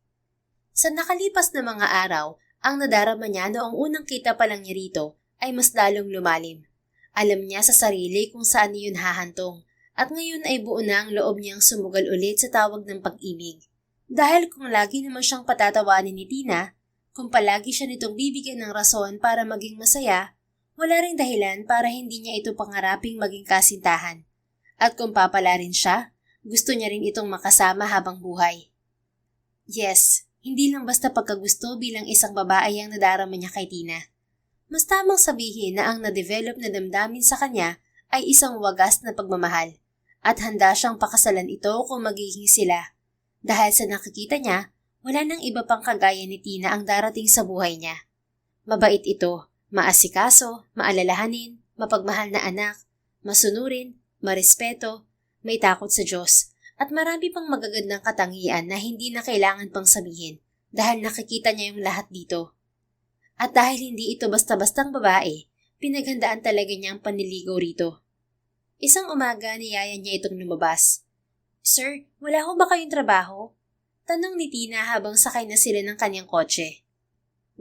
Sa nakalipas na mga araw, ang nadarama niya noong unang kita pa lang niya rito ay mas lalong lumalim. Alam niya sa sarili kung saan iyon hahantong at ngayon ay buo na ang loob niyang sumugal ulit sa tawag ng pag-ibig. Dahil kung lagi naman siyang patatawanin ni Tina, kung palagi siya nitong bibigyan ng rason para maging masaya, wala ring dahilan para hindi niya ito pangaraping maging kasintahan. At kung papala rin siya, gusto niya rin itong makasama habang buhay. Yes, hindi lang basta pagkagusto bilang isang babae ang nadarama niya kay Tina. Mas tamang sabihin na ang na-develop na damdamin sa kanya ay isang wagas na pagmamahal at handa siyang pakasalan ito kung magiging sila. Dahil sa nakikita niya, wala nang iba pang kagaya ni Tina ang darating sa buhay niya. Mabait ito, maasikaso, maalalahanin, mapagmahal na anak, masunurin, marespeto, may takot sa Diyos, at marami pang magagandang katangian na hindi na kailangan pang sabihin dahil nakikita niya yung lahat dito. At dahil hindi ito basta-bastang babae, pinaghandaan talaga niya ang panliligaw rito. Isang umaga niyaya niya itong lumabas. Sir, wala ho ba kayong trabaho? Tanong ni Tina habang sakay na sila ng kanyang kotse.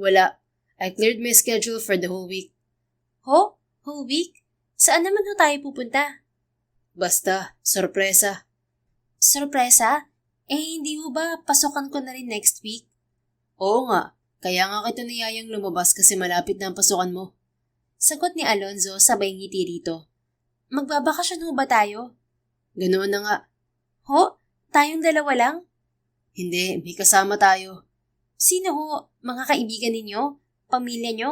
Wala. I cleared my schedule for the whole week. Ho? Whole week? Saan naman ho tayo pupunta? Basta, sorpresa. Sorpresa? Hindi ho ba pasukan ko na rin next week? Oo nga. Kaya nga kita niyayang lumabas kasi malapit na ang pasukan mo. Sagot ni Alonzo sabay ngiti rito. Magbabakasyon ho ba tayo? Ganoon na nga. Ho? Tayong dalawa lang? Hindi, may kasama tayo. Sino ho? Mga kaibigan ninyo? Pamilya nyo?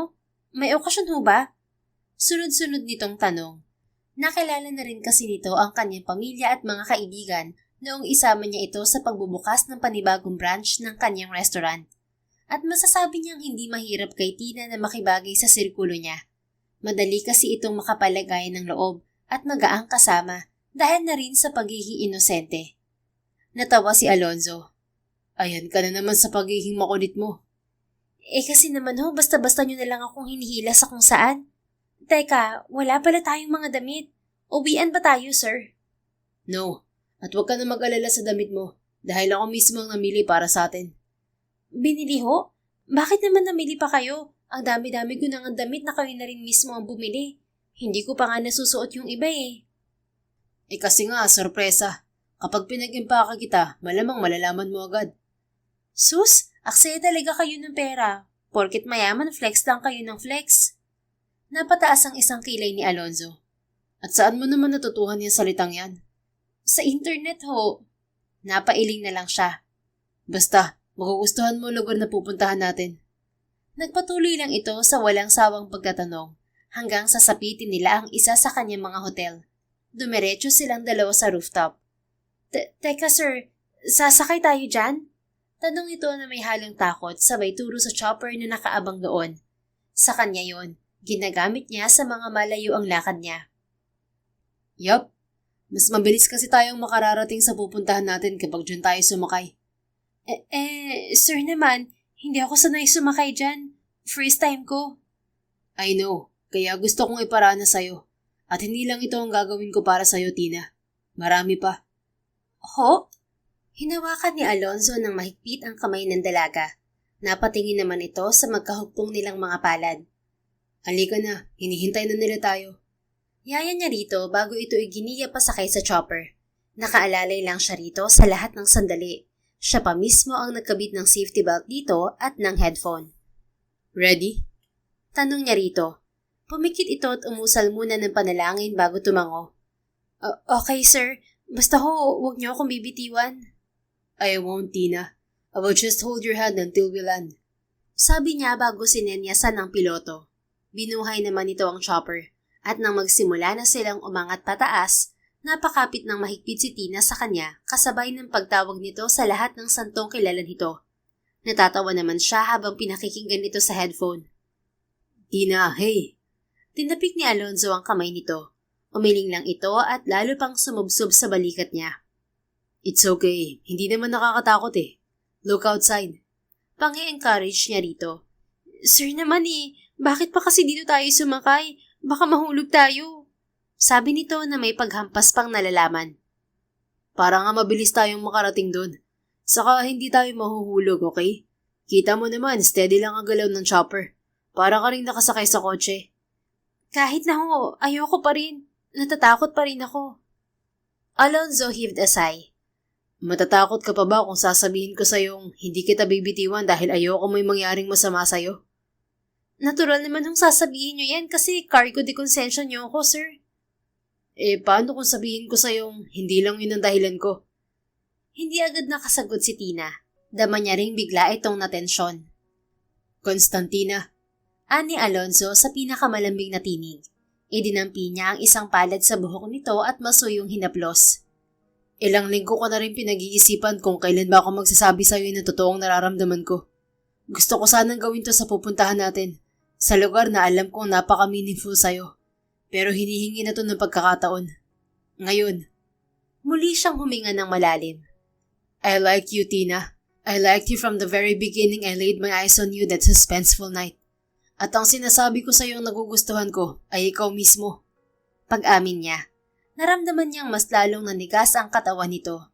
May okasyon ho ba? Sunod-sunod nitong tanong. Nakilala na rin kasi nito ang kanyang pamilya at mga kaibigan noong isama niya ito sa pagbubukas ng panibagong branch ng kanyang restaurant. At masasabi niyang hindi mahirap kay Tina na makibagay sa sirkulo niya. Madali kasi itong makapalagay ng loob at magaang kasama dahil na rin sa pagiging inosente. Natawa si Alonzo. Ayan ka na naman sa pagiging makulit mo. Kasi naman ho, basta-basta nyo na lang akong hinihila sa kung saan. Teka, wala pala tayong mga damit. Uwian ba tayo, sir? No, at huwag ka na mag-alala sa damit mo dahil ako mismo ang namili para sa atin. Binili ho? Bakit naman namili pa kayo? Ang dami-dami ko nang damit na kayo na rin mismo ang bumili. Hindi ko pa nga nasusuot yung iba eh. Kasi nga, sorpresa. Kapag pinag-impaka kita, malamang malalaman mo agad. Sus, aksaya talaga kayo ng pera. Porket mayaman, flex lang kayo ng flex. Napataas ang isang kilay ni Alonzo. At saan mo naman natutuhan yung salitang yan? Sa internet ho. Napailing na lang siya. Basta, magugustuhan mo ang lugar na pupuntahan natin. Nagpatuloy lang ito sa walang sawang pagtatanong hanggang sasapitin nila ang isa sa kanyang mga hotel. Dumiretso silang dalawa sa rooftop. Teka sir, sasakay tayo dyan? Tanong ito na may halong takot sabay turo sa chopper na nakaabang doon. Sa kanya yon, ginagamit niya sa mga malayo ang lakad niya. Yup, mas mabilis kasi tayong makararating sa pupuntahan natin kapag dyan tayo sumakay. Sir naman, hindi ako sanay sumakay dyan. First time ko. I know, kaya gusto kong iparana sa'yo. At hindi lang ito ang gagawin ko para sa'yo, Tina. Marami pa. Ho? Hinawakan ni Alonzo ng mahigpit ang kamay ng dalaga. Napatingin naman ito sa magkahugpong nilang mga palad. Halika na, hinihintay na nila tayo. Yaya niya rito bago ito iginiya pa sakay sa chopper. Nakaalalay lang siya rito sa lahat ng sandali. Siya pa mismo ang nagkabit ng safety belt dito at ng headphone. Ready? Tanong niya rito. Pumikit ito at umusal muna ng panalangin bago tumango. Okay sir, basta ho, huwag niyo akong bibitiwan. I won't, Tina. I will just hold your hand until we land. Sabi niya bago sinenyasan ng piloto. Binuhay naman ito ang chopper. At nang magsimula na silang umangat pataas, napakapit ng mahigpit si Tina sa kanya kasabay ng pagtawag nito sa lahat ng santong kilala nito. Natatawa naman siya habang pinakikinggan nito sa headphone. Tina, hey! Tinapik ni Alonzo ang kamay nito. Umiling lang ito at lalo pang sumubsob sa balikat niya. It's okay. Hindi naman nakakatakot eh. Look outside. Pangi-encourage niya rito. Sir naman bakit pa kasi dito tayo sumakay? Baka mahulog tayo. Sabi nito na may paghampas pang nalalaman. Para nga mabilis tayong makarating doon. Saka hindi tayo mahuhulog, okay? Kita mo naman, steady lang ang galaw ng chopper. Para ka rin nakasakay sa kotse. Kahit na ho, ayoko pa rin. Natatakot pa rin ako. Alonzo heaved a sigh. Matatakot ka pa ba kung sasabihin ko sa'yong hindi kita bibitiwan dahil ayoko may mangyaring masama sa'yo? Natural naman kung sasabihin nyo yan kasi cargo de konsensya nyo ako, sir. Paano kung sabihin ko sa'yong hindi lang yun ang dahilan ko? Hindi agad nakasagot si Tina. Dama niya ring bigla itong natensyon. Constantina. Ani Alonzo sa pinakamalambing na tinig. Idinampi niya ang isang palad sa buhok nito at masuyong hinaplos. Ilang linggo ko na rin pinag-iisipan kung kailan ba ako magsasabi sa'yo ng totoong nararamdaman ko. Gusto ko sanang gawin to sa pupuntahan natin. Sa lugar na alam kong napaka-meaningful sa'yo. Pero hinihingi na to ng pagkakataon. Ngayon. Muli siyang huminga ng malalim. I like you, Tina. I liked you from the very beginning I laid my eyes on you that suspenseful night. At ang sinasabi ko sa'yo nagugustuhan ko ay ikaw mismo. Pag-amin niya, naramdaman niyang mas lalong nanigas ang katawan nito.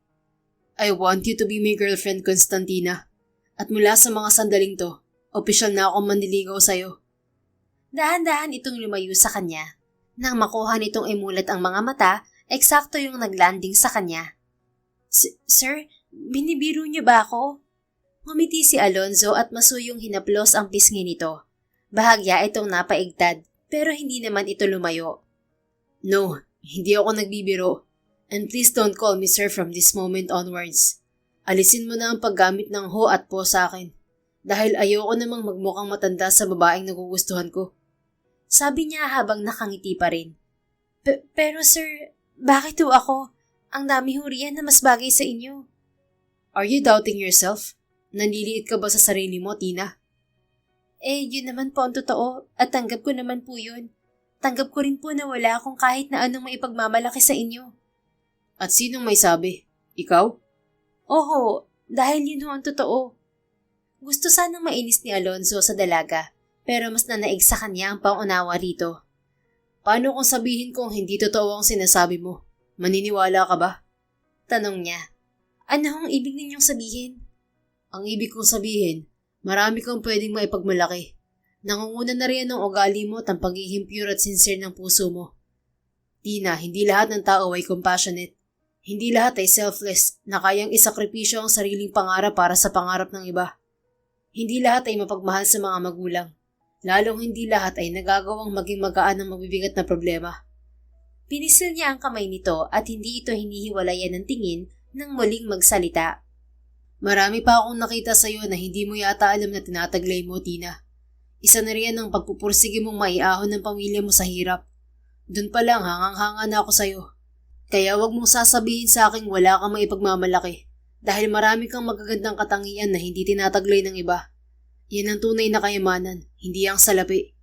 I want you to be my girlfriend, Constantina. At mula sa mga sandaling to, opisyal na akong manliligaw sa'yo. Dahan-dahan itong lumayo sa kanya. Nang makuha nitong imulat ang mga mata, eksakto yung naglanding sa kanya. Sir, binibiro niyo ba ako? Ngumiti si Alonzo at masuyong hinaplos ang pisngi nito. Bahagya itong napaigtad, pero hindi naman ito lumayo. No, hindi ako nagbibiro. And please don't call me sir from this moment onwards. Alisin mo na ang paggamit ng ho at po sa akin. Dahil ayoko namang magmukhang matanda sa babaeng nagugustuhan ko. Sabi niya habang nakangiti pa rin. Pero sir, bakit ho ako? Ang dami ho riyan na mas bagay sa inyo. Are you doubting yourself? Nanliliit ka ba sa sarili mo, Tina? Yun naman po ang totoo at tanggap ko naman po yun. Tanggap ko rin po na wala akong kahit na anong maipagmamalaki sa inyo. At sinong may sabi? Ikaw? Oho, dahil yun ho ang totoo. Gusto sanang mainis ni Alonzo sa dalaga, pero mas nanaig sa kanya ang pangunawa rito. Paano kung sabihin kong hindi totoo ang sinasabi mo? Maniniwala ka ba? Tanong niya. Ano hong ibig ninyong sabihin? Ang ibig kong sabihin, marami kang pwedeng maipagmalaki. Nangunguna na rin ang ugali mo at ang pagiging pure at sincere ng puso mo. Tina, hindi lahat ng tao ay compassionate. Hindi lahat ay selfless na kayang isakripisyo ang sariling pangarap para sa pangarap ng iba. Hindi lahat ay mapagmahal sa mga magulang. Lalong hindi lahat ay nagagawang maging magaan ang mabibigat na problema. Pinisil niya ang kamay nito at hindi ito hinihiwalayan ng tingin nang muling magsalita. Marami pa akong nakita sa'yo na hindi mo yata alam na tinataglay mo, Tina. Isa na riyan ang pagpupursige mong maiahon ng pamilya mo sa hirap. Doon pa lang hangang-hanga na ako sa'yo. Kaya wag mong sasabihin sa akin wala kang maipagmamalaki dahil marami kang magagandang katangian na hindi tinataglay ng iba. Yan ang tunay na kayamanan, hindi ang salapi.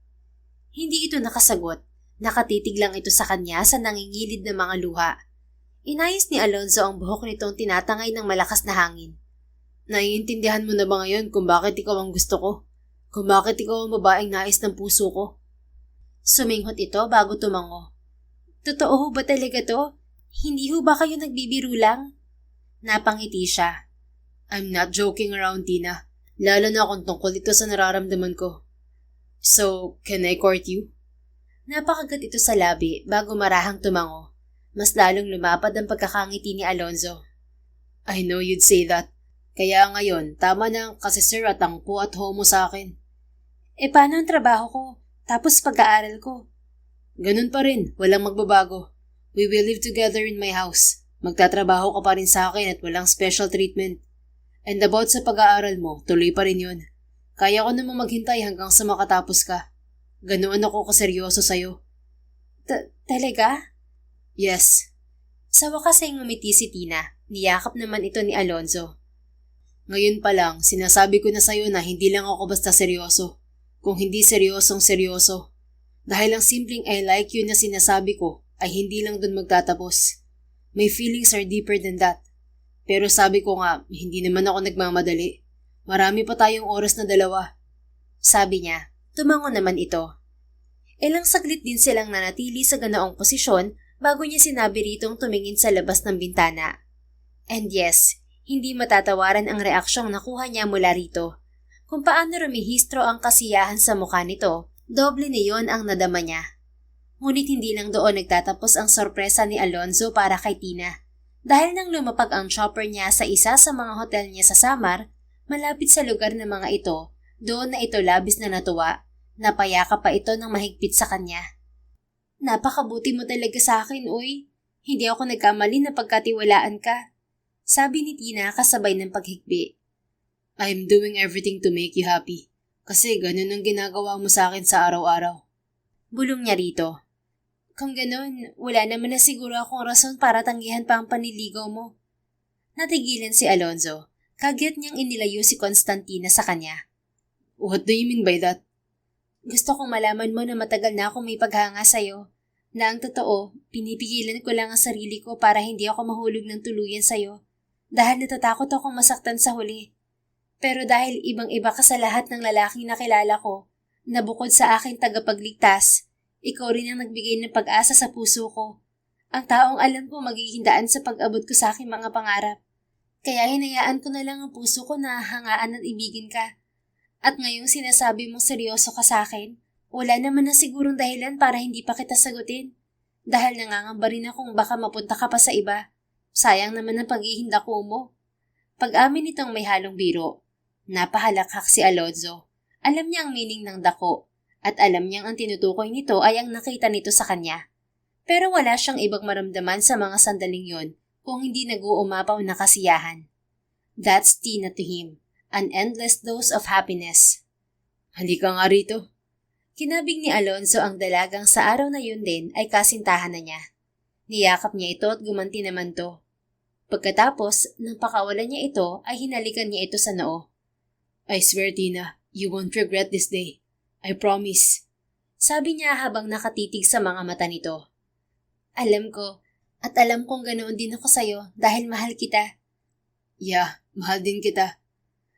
Hindi ito nakasagot. Nakatitig lang ito sa kanya sa nangingilid na mga luha. Inayos ni Alonzo ang buhok nitong tinatangay ng malakas na hangin. Naiintindihan mo na ba ngayon kung bakit ikaw ang gusto ko? Kung bakit ikaw ang babaeng nais ng puso ko? Suminghot ito bago tumango. Totoo ho ba talaga to? Hindi ho ba kayo nagbibiro lang? Napangiti siya. I'm not joking around, Tina. Lalo na kung tungkol ito sa nararamdaman ko. So, can I court you? Napakagat ito sa labi bago marahang tumango. Mas lalong lumapad ang pagkakangiti ni Alonzo. I know you'd say that. Kaya ngayon, tama na kasi sir at tangpo at homo sa akin. Paano ang trabaho ko? Tapos pag-aaral ko? Ganun pa rin, walang magbabago. We will live together in my house. Magtatrabaho ka pa rin sa akin at walang special treatment. And about sa pag-aaral mo, tuloy pa rin yun. Kaya ko namang maghintay hanggang sa makatapos ka. Ganoon ako kaseryoso sa'yo. Talaga? Yes. Sa wakas ay ngumiti si Tina. Niyakap naman ito ni Alonzo. Ngayon pa lang, sinasabi ko na sa'yo na hindi lang ako basta seryoso. Kung hindi seryosong seryoso. Dahil ang simpleng I like you na sinasabi ko ay hindi lang dun magtatapos. My feelings are deeper than that. Pero sabi ko nga, hindi naman ako nagmamadali. Marami pa tayong oras na dalawa. Sabi niya, tumango naman ito. Ilang saglit din silang nanatili sa ganoong posisyon bago niya sinabi ritong tumingin sa labas ng bintana. And yes, hindi matatawaran ang reaksyong nakuha niya mula rito. Kung paano rumihistro ang kasiyahan sa mukha nito, doble niyon ang nadama niya. Ngunit hindi lang doon nagtatapos ang sorpresa ni Alonzo para kay Tina. Dahil nang lumapag ang chopper niya sa isa sa mga hotel niya sa Samar, malapit sa lugar ng mga ito, doon na ito labis na natuwa. Napayaka pa ito ng mahigpit sa kanya. Napakabuti mo talaga sa akin, uy. Hindi ako nagkamali na pagkatiwalaan ka. Sabi ni Tina kasabay ng paghigbi. I'm doing everything to make you happy. Kasi ganun ang ginagawa mo sa akin sa araw-araw. Bulong niya rito. Kung ganun, wala naman na siguro akong rason para tanggihan pa ang paniligaw mo. Natigilan si Alonzo. Kagyat niyang inilayo si Constantina sa kanya. What do you mean by that? Gusto kong malaman mo na matagal na akong may paghanga sa'yo. Na ang totoo, pinipigilan ko lang ang sarili ko para hindi ako mahulog ng tuluyan sa'yo. Dahil natatakot akong masaktan sa huli. Pero dahil ibang-iba ka sa lahat ng lalaking nakilala ko, na bukod sa aking tagapagligtas, ikaw rin ang nagbigay ng pag-asa sa puso ko. Ang taong alam ko magiging daan sa pag-abot ko sa aking mga pangarap. Kaya hinayaan ko na lang ang puso ko na hangaan at ibigin ka. At ngayong sinasabi mong seryoso ka sa akin, wala naman na sigurong dahilan para hindi pa kita sagutin. Dahil nangangamba rin akong baka mapunta ka pa sa iba. Sayang naman ang paghihindako mo. Pag-amin nitong may halong biro, napahalakhak si Alonzo. Alam niya ang meaning ng dako at alam niyang ang tinutukoy nito ay ang nakita nito sa kanya. Pero wala siyang ibang maramdaman sa mga sandaling yon kung hindi nag-uumapaw na kasiyahan. That's Tina to him, an endless dose of happiness. Halika nga rito. Kinabig ni Alonzo ang dalagang sa araw na yun din ay kasintahan na niya. Niyakap niya ito at gumanti naman to. Pagkatapos, nang pakawalan niya ito ay hinalikan niya ito sa noo. I swear, Tina, you won't regret this day. I promise. Sabi niya habang nakatitig sa mga mata nito. Alam ko, at alam kong ganoon din ako sa'yo dahil mahal kita. Yeah, mahal din kita.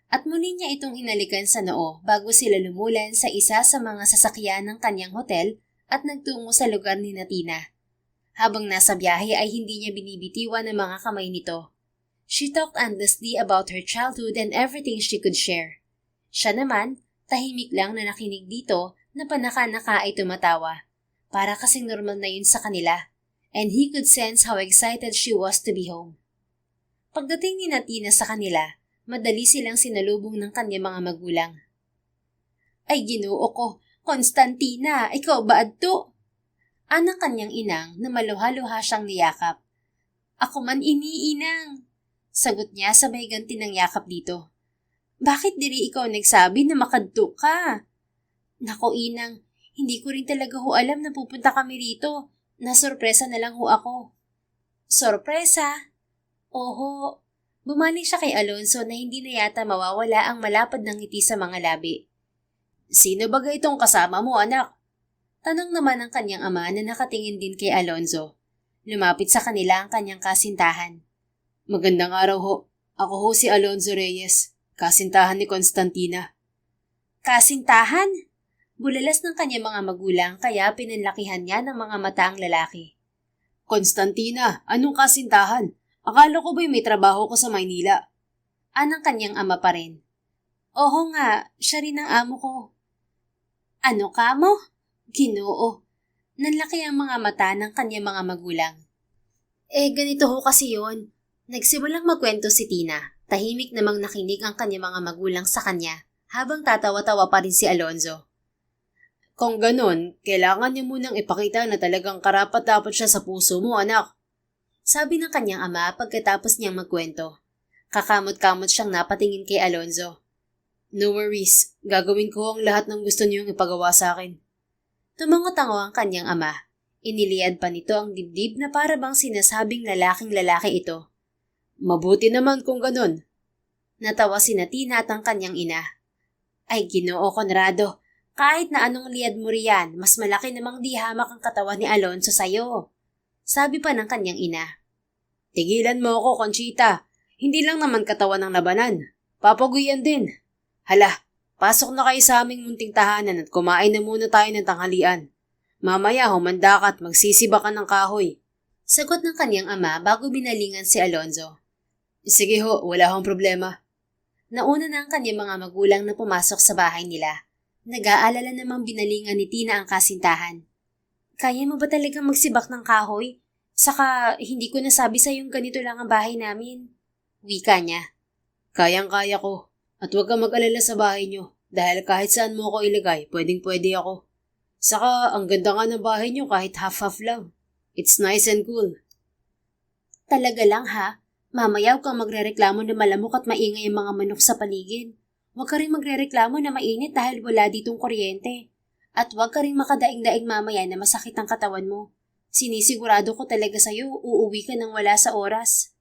At muli niya itong hinalikan sa noo bago sila lumulan sa isa sa mga sasakyan ng kanyang hotel at nagtungo sa lugar ni Tina. Habang nasa biyahe ay hindi niya binibitiwan ang mga kamay nito. She talked endlessly about her childhood and everything she could share. Siya naman, tahimik lang na nakinig dito na panaka-naka ay tumatawa. Para kasing normal na yun sa kanila. And he could sense how excited she was to be home. Pagdating ni Tina sa kanila, madali silang sinalubong ng kanyang mga magulang. Ay Ginoo ko, Constantina, ikaw ba adto? Anang kanyang inang na maluha-luha siyang niyakap. Ako man iniinang, sagot niya sabay ganti ng yakap dito. Bakit diri ikaw nagsabi na makadto ka? Nako inang, hindi ko rin talaga ho alam na pupunta kami rito. Nasorpresa na lang ho ako. Sorpresa? Oho. Bumani siya kay Alonzo na hindi na yata mawawala ang malapad ng ngiti sa mga labi. Sino ba itong kasama mo, anak? Tanong naman ng kanyang ama na nakatingin din kay Alonzo. Lumapit sa kanila ang kanyang kasintahan. Magandang araw ho. Ako ho si Alonzo Reyes, kasintahan ni Constantina. Kasintahan? Bulalas ng kanyang mga magulang kaya pinanlakihan niya ng mga mata ang lalaki. Constantina, anong kasintahan? Akala ko ba'y may trabaho ko sa Maynila? Anang kanyang ama pa rin. Oo nga, siya rin ang amo ko. Ano ka mo? Ginoo. Nanlaki ang mga mata ng kanyang mga magulang. Ganito ho kasi yun. Nagsimulang magkwento si Tina. Tahimik namang nakinig ang kanyang mga magulang sa kanya habang tatawa-tawa pa rin si Alonzo. Kung ganun, kailangan niya munang ipakita na talagang karapat-dapat siya sa puso mo, anak. Sabi ng kanyang ama pagkatapos niyang magkwento. Kakamot-kamot siyang napatingin kay Alonzo. No worries, gagawin ko ang lahat ng gusto niyong ipagawa sa akin. Tumango-tango ang kanyang ama. Iniliad pa nito ang dibdib na para bang sinasabing lalaking-lalaki ito. Mabuti naman kung ganun. Natawa si Tina at ang kanyang ina. Ay Ginoo Conrado, kahit na anong liad mo riyan, mas malaki namang di hamak ang katawan ni Alonzo sa'yo. Sabi pa ng kanyang ina. Tigilan mo ako, Conchita. Hindi lang naman katawan ng labanan. Papaguyan din. Hala, pasok na kayo sa aming munting tahanan at kumain na muna tayo ng tanghalian. Mamaya humanda ka at magsisiba ka ng kahoy. Sagot ng kanyang ama bago binalingan si Alonzo. Sige ho, wala akong problema. Nauna na ang kanyang mga magulang na pumasok sa bahay nila. Nag-aalala namang binalingan ni Tina ang kasintahan. Kaya mo ba talagang magsibak ng kahoy? Saka hindi ko nasabi sa yung ganito lang ang bahay namin. Wika niya. Kayang-kaya ko. At huwag kang mag-alala sa bahay niyo. Dahil kahit saan mo ako ilagay, pwedeng-pwede ako. Saka ang ganda nga ng bahay niyo kahit half-half lang. It's nice and cool. Talaga lang ha? Mamaya huwag kang magrereklamo na malamok at maingay ang mga manok sa paligid. Huwag ka rin magrereklamo na mainit dahil wala ditong kuryente. At huwag ka rin makadaing-daing mamaya na masakit ang katawan mo. Sinisigurado ko talaga sa'yo, uuwi ka nang wala sa oras.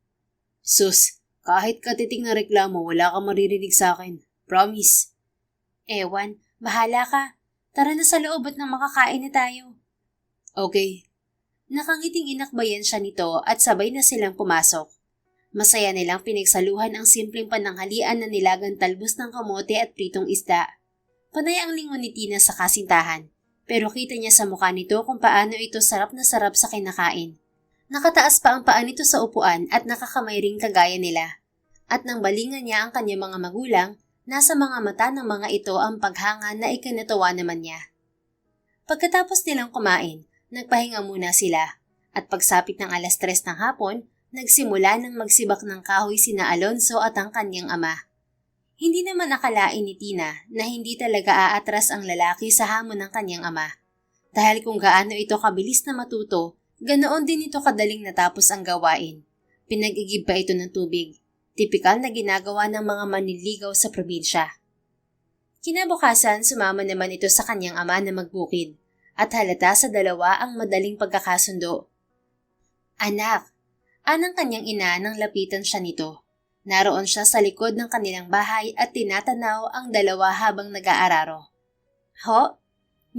Sus, kahit katiting na reklamo, wala kang maririnig sa akin. Promise. Ewan, bahala ka. Tara na sa loob at nang makakain na tayo. Okay. Nakangiting inakbayan siya nito at sabay na silang pumasok. Masaya nilang pinagsaluhan ang simpleng pananghalian na nilagang talbos ng kamote at pritong isda. Panay ang lingon ni Tina sa kasintahan, pero kita niya sa mukha nito kung paano ito sarap na sarap sa kinakain. Nakataas pa ang paa nito sa upuan at nakakamay ring kagaya nila. At nang balingan niya ang kanyang mga magulang, nasa mga mata ng mga ito ang paghanga na ikinatawa naman niya. Pagkatapos nilang kumain, nagpahinga muna sila, at pagsapit ng 3:00 ng hapon, nagsimula ng magsibak ng kahoy sina Alonzo at ang kanyang ama. Hindi naman akalain ni Tina na hindi talaga aatras ang lalaki sa hamon ng kanyang ama. Dahil kung gaano ito kabilis na matuto, ganoon din ito kadaling natapos ang gawain. Pinag-igib pa ito ng tubig. Tipikal na ginagawa ng mga manliligaw sa probinsya. Kinabukasan, sumama naman ito sa kanyang ama na magbukid at halata sa dalawa ang madaling pagkakasundo. Anak, anang kanyang ina nang lapitan siya nito. Naroon siya sa likod ng kanilang bahay at tinatanaw ang dalawa habang nag-aararo. Ho?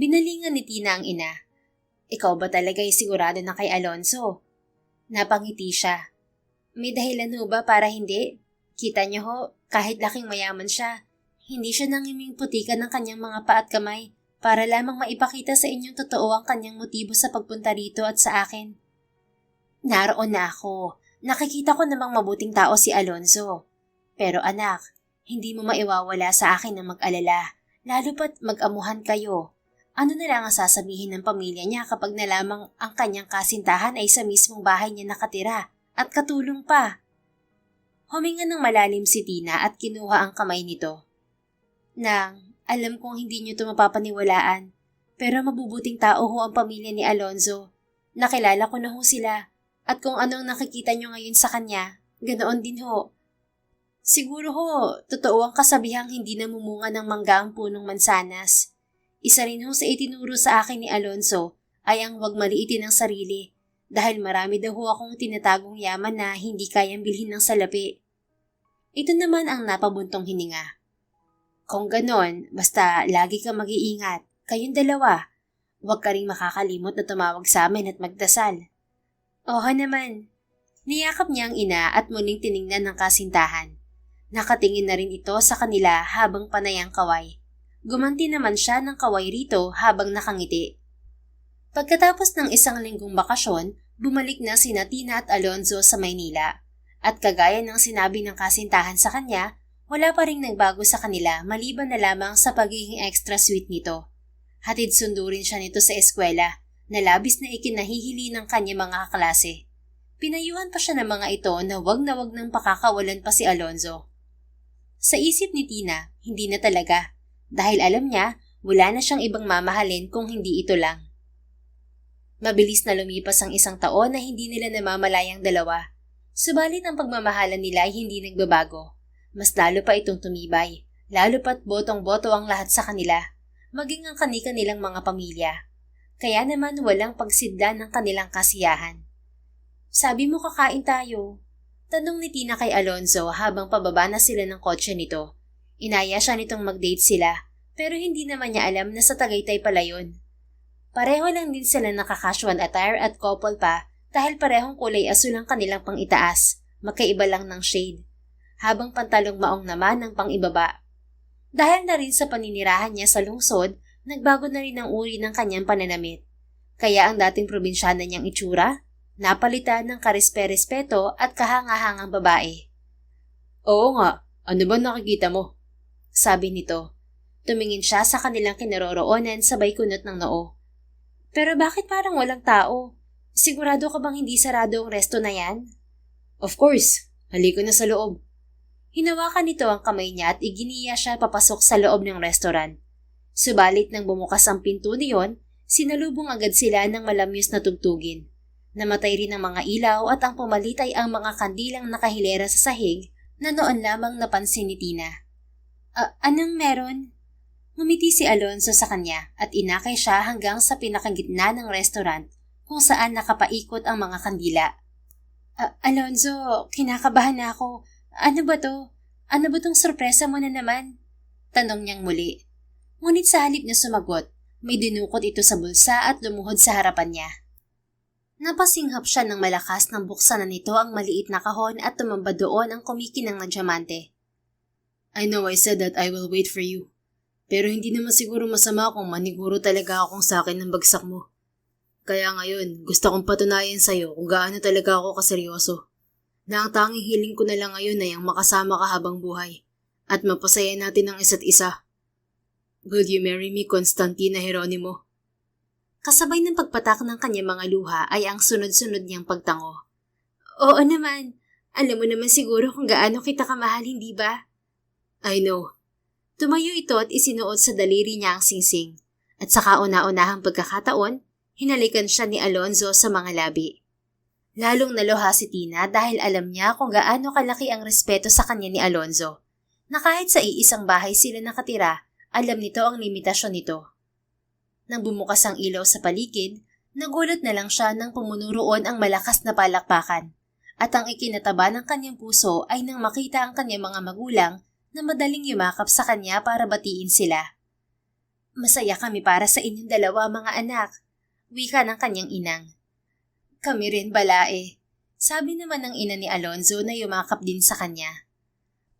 Binalingan ni Tina ang ina. Ikaw ba talaga'y sigurado na kay Alonzo? Napangiti siya. May dahilan ho ba para hindi? Kita niyo ho, kahit laking mayaman siya, hindi siya nangiming putikan ng kanyang mga paa at kamay para lamang maipakita sa inyong totoo ang kanyang motibo sa pagpunta rito at sa akin. Naroon na ako. Nakikita ko namang mabuting tao si Alonzo. Pero anak, hindi mo maiwawala sa akin na mag-alala, lalo pat mag-amuhan kayo. Ano na lang ang sasabihin ng pamilya niya kapag nalamang ang kanyang kasintahan ay sa mismong bahay niya nakatira at katulong pa? Huminga ng malalim si Tina at kinuha ang kamay nito. Nang, alam kong hindi niyo ito mapapaniwalaan, Pero mabubuting tao ho ang pamilya ni Alonzo. Nakilala ko na ho sila. At kung anong nakikita nyo ngayon sa kanya, ganoon din ho. Siguro ho, totoo ang kasabihang hindi namumunga ng mangga ang punong mansanas. Isa rin ho sa itinuro sa akin ni Alonzo ay ang huwag maliitin ang sarili dahil marami daw ho akong tinatagong yaman na hindi kayang bilhin ng salapi. Ito naman ang napabuntong hininga. Kung ganon, basta lagi kang mag-iingat, kayong dalawa. Huwag ka rin makakalimot na tumawag sa amin at magdasal. Oo naman. Niyakap niya ang ina at muling tiningnan ng kasintahan. Nakatingin na rin ito sa kanila habang panay ang kaway. Gumanti naman siya ng kaway rito habang nakangiti. Pagkatapos ng isang linggong bakasyon, bumalik na sina Tina at Alonzo sa Maynila. At kagaya ng sinabi ng kasintahan sa kanya, wala pa ring nagbago sa kanila maliban na lamang sa pagiging extra sweet nito. Hatid sundo rin siya nito sa eskwela na labis na ikinahihili ng kanya mga kaklase. Pinayuhan pa siya ng mga ito na wag nang pakakawalan pa si Alonzo. Sa isip ni Tina, hindi na talaga. Dahil alam niya, wala na siyang ibang mamahalin kung hindi ito lang. Mabilis na lumipas ang isang taon na hindi nila namamalayang dalawa. Subalit ang pagmamahalan nila ay hindi nagbabago. Mas lalo pa itong tumibay, lalo pa't botong-boto ang lahat sa kanila, maging ang kani-kanilang mga pamilya. Kaya naman walang pagsidla ng kanilang kasiyahan. Sabi mo kakain tayo? Tanong ni Tina kay Alonzo habang pababa na sila ng kotse nito. Inaya siya nitong mag-date sila, pero hindi naman niya alam na sa Tagaytay pala yun. Pareho lang din sila naka-casual attire at couple pa dahil parehong kulay asul ang kanilang pang-itaas, magkaiba lang ng shade. Habang pantalong maong naman ang pang-ibaba. Dahil na rin sa paninirahan niya sa lungsod, nagbago na rin ang uri ng kanyang pananamit. Kaya ang dating probinsyana niyang itsura, napalitan ng karespe-respeto at kahangahangang babae. Oo nga, ano ba nakikita mo? Sabi nito. Tumingin siya sa kanilang kinaroroonan sabay kunot ng noo. Pero bakit parang walang tao? Sigurado ka bang hindi sarado ang resto na yan? Of course, halika na sa loob. Hinawakan nito ang kamay niya at iginiya siya papasok sa loob ng restaurant. Subalit nang bumukas ang pinto niyon, sinalubong agad sila ng malamyos na tugtugin. Namatay rin ang mga ilaw at ang pumalit ay ang mga kandilang nakahilera sa sahig na noon lamang napansin ni Tina. Anong meron? Ngumiti si Alonzo sa kanya at inakay siya hanggang sa pinakagitna ng restaurant kung saan nakapaikot ang mga kandila. Alonzo, kinakabahan na ako. Ano ba to? Ano ba tong sorpresa mo na naman? Tanong niyang muli. Ngunit sa halip na sumagot, may dinukot ito sa bulsa at lumuhod sa harapan niya. Napasinghap siya ng malakas nang buksan na nito ang maliit na kahon at tumamba doon ang kumikinang na diamante. I know I said that I will wait for you. Pero hindi naman siguro masama kung maniguro talaga akong sa akin ng bagsak mo. Kaya ngayon, gusto kong patunayan sa'yo kung gaano talaga ako kaseryoso. Na ang tanging hiling ko na lang ngayon ay ang makasama ka habang buhay at mapasaya natin ang isa't isa. Will you marry me, Constantina Jeronimo? Kasabay ng pagpatak ng kanyang mga luha ay ang sunod-sunod niyang pagtango. Oo naman. Alam mo naman siguro kung gaano kita kamahal, hindi ba? I know. Tumayo ito at isinuot sa daliri niya ang singsing. At sa kauna-unahang pagkakataon, hinalikan siya ni Alonzo sa mga labi. Lalong naluha si Tina dahil alam niya kung gaano kalaki ang respeto sa kanya ni Alonzo. Na kahit sa iisang bahay sila nakatira, alam nito ang limitasyon nito. Nang bumukas ang ilaw sa paligid, nagulat na lang siya nang pumunuroon ang malakas na palakpakan. At ang ikinataba ng kanyang puso ay nang makita ang kanyang mga magulang na madaling yumakap sa kanya para batiin sila. Masaya kami para sa inyong dalawa mga anak, wika ng kanyang inang. Kami rin balae, sabi naman ng ina ni Alonzo na yumakap din sa kanya.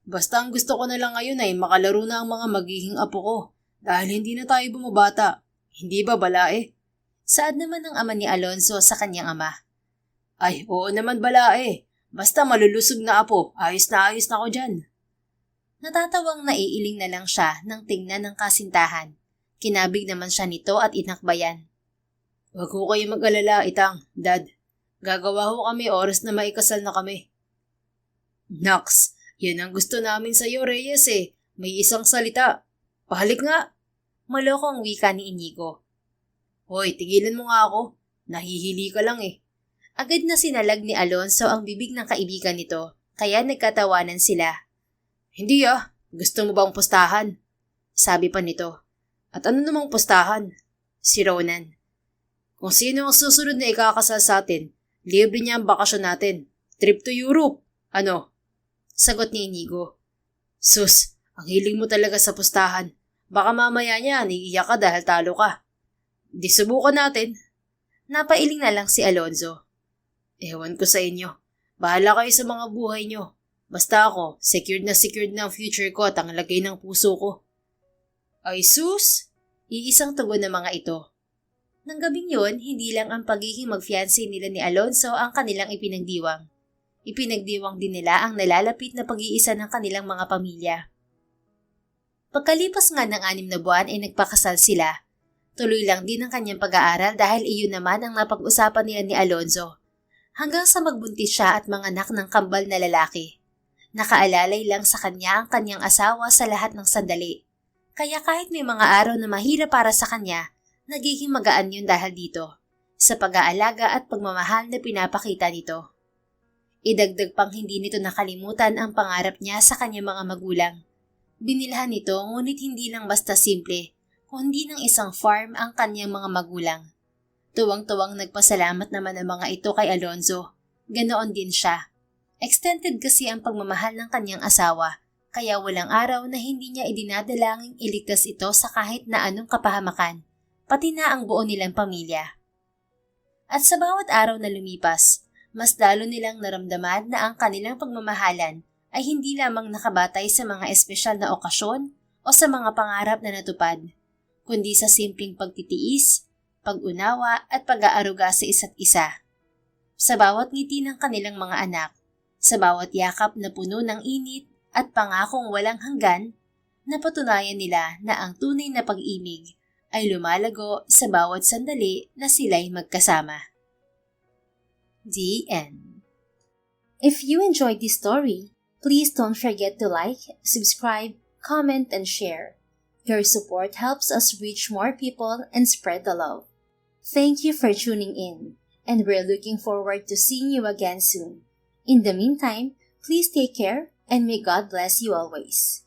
Basta ang gusto ko na lang ngayon ay makalaro na ang mga magiging apo ko dahil hindi na tayo bumabata. Hindi ba balae? Saad naman ng ama ni Alonzo sa kanyang ama. Ay, oo naman balae. Basta malulusog na apo, ayos na ako dyan. Natatawang naiiling na lang siya nang tingnan ng kasintahan. Kinabig naman siya nito at inakbayan. Huwag ko kayo mag-alala, Itang, Dad. Gagawa ho kami oras na maikasal na kami. Naks, yan ang gusto namin sa iyo, Reyes eh. May isang salita. Pahalik nga. Malokong wika ni Inigo. Hoy, tigilan mo nga ako. Nahihili ka lang eh. Agad na sinalag ni Alonzo ang bibig ng kaibigan nito, kaya nagkatawanan sila. Hindi gusto mo bang pustahan? Sabi pa nito. At ano namang pustahan? Si Ronan. Kung sino ang susunod na ikakasal sa atin, libre niya ang bakasyon natin. Trip to Europe. Ano? Sagot ni Inigo. Sus, ang hiling mo talaga sa pustahan. Baka mamaya niya, iiyak ka dahil talo ka. Di subukan natin. Napailing na lang si Alonzo. Ewan ko sa inyo. Bahala kayo sa mga buhay nyo. Basta ako, secured na ang future ko at ang lagay ng puso ko. Ay sus! Iisang tugon ng mga ito. Nang gabing yun, hindi lang ang pagiging mag-fiancé nila ni Alonzo ang kanilang ipinagdiwang. Ipinagdiwang din nila ang nalalapit na pag-iisa ng kanilang mga pamilya. Pagkalipas nga ng 6 na buwan ay nagpakasal sila. Tuloy lang din ang kanyang pag-aaral dahil iyon naman ang napag-usapan nila ni Alonzo. Hanggang sa magbuntis siya at manganak ng kambal na lalaki. Nakaalalay lang sa kanya ang kanyang asawa sa lahat ng sandali. Kaya kahit may mga araw na mahirap para sa kanya, nagiging magaan yun dahil dito, sa pag-aalaga at pagmamahal na pinapakita nito. Idagdag pang hindi nito nakalimutan ang pangarap niya sa kanyang mga magulang. Binilhan nito ngunit hindi lang basta simple, kundi ng isang farm ang kanyang mga magulang. Tuwang-tuwang nagpasalamat naman ang mga ito kay Alonzo. Ganoon din siya. Extended kasi ang pagmamahal ng kanyang asawa, kaya walang araw na hindi niya idinadalangin iligtas ito sa kahit na anong kapahamakan, pati na ang buo nilang pamilya. At sa bawat araw na lumipas, mas lalo nilang naramdaman na ang kanilang pagmamahalan ay hindi lamang nakabatay sa mga espesyal na okasyon o sa mga pangarap na natupad, kundi sa simpleng pagtitiis, pag-unawa at pag-aaruga sa isa't isa. Sa bawat ngiti ng kanilang mga anak, sa bawat yakap na puno ng init at pangakong walang hanggan, napatunayan nila na ang tunay na pag-ibig ay lumalago sa bawat sandali na sila'y magkasama. The end. If you enjoyed this story, please don't forget to like, subscribe, comment, and share. Your support helps us reach more people and spread the love. Thank you for tuning in, and we're looking forward to seeing you again soon. In the meantime, please take care and may God bless you always.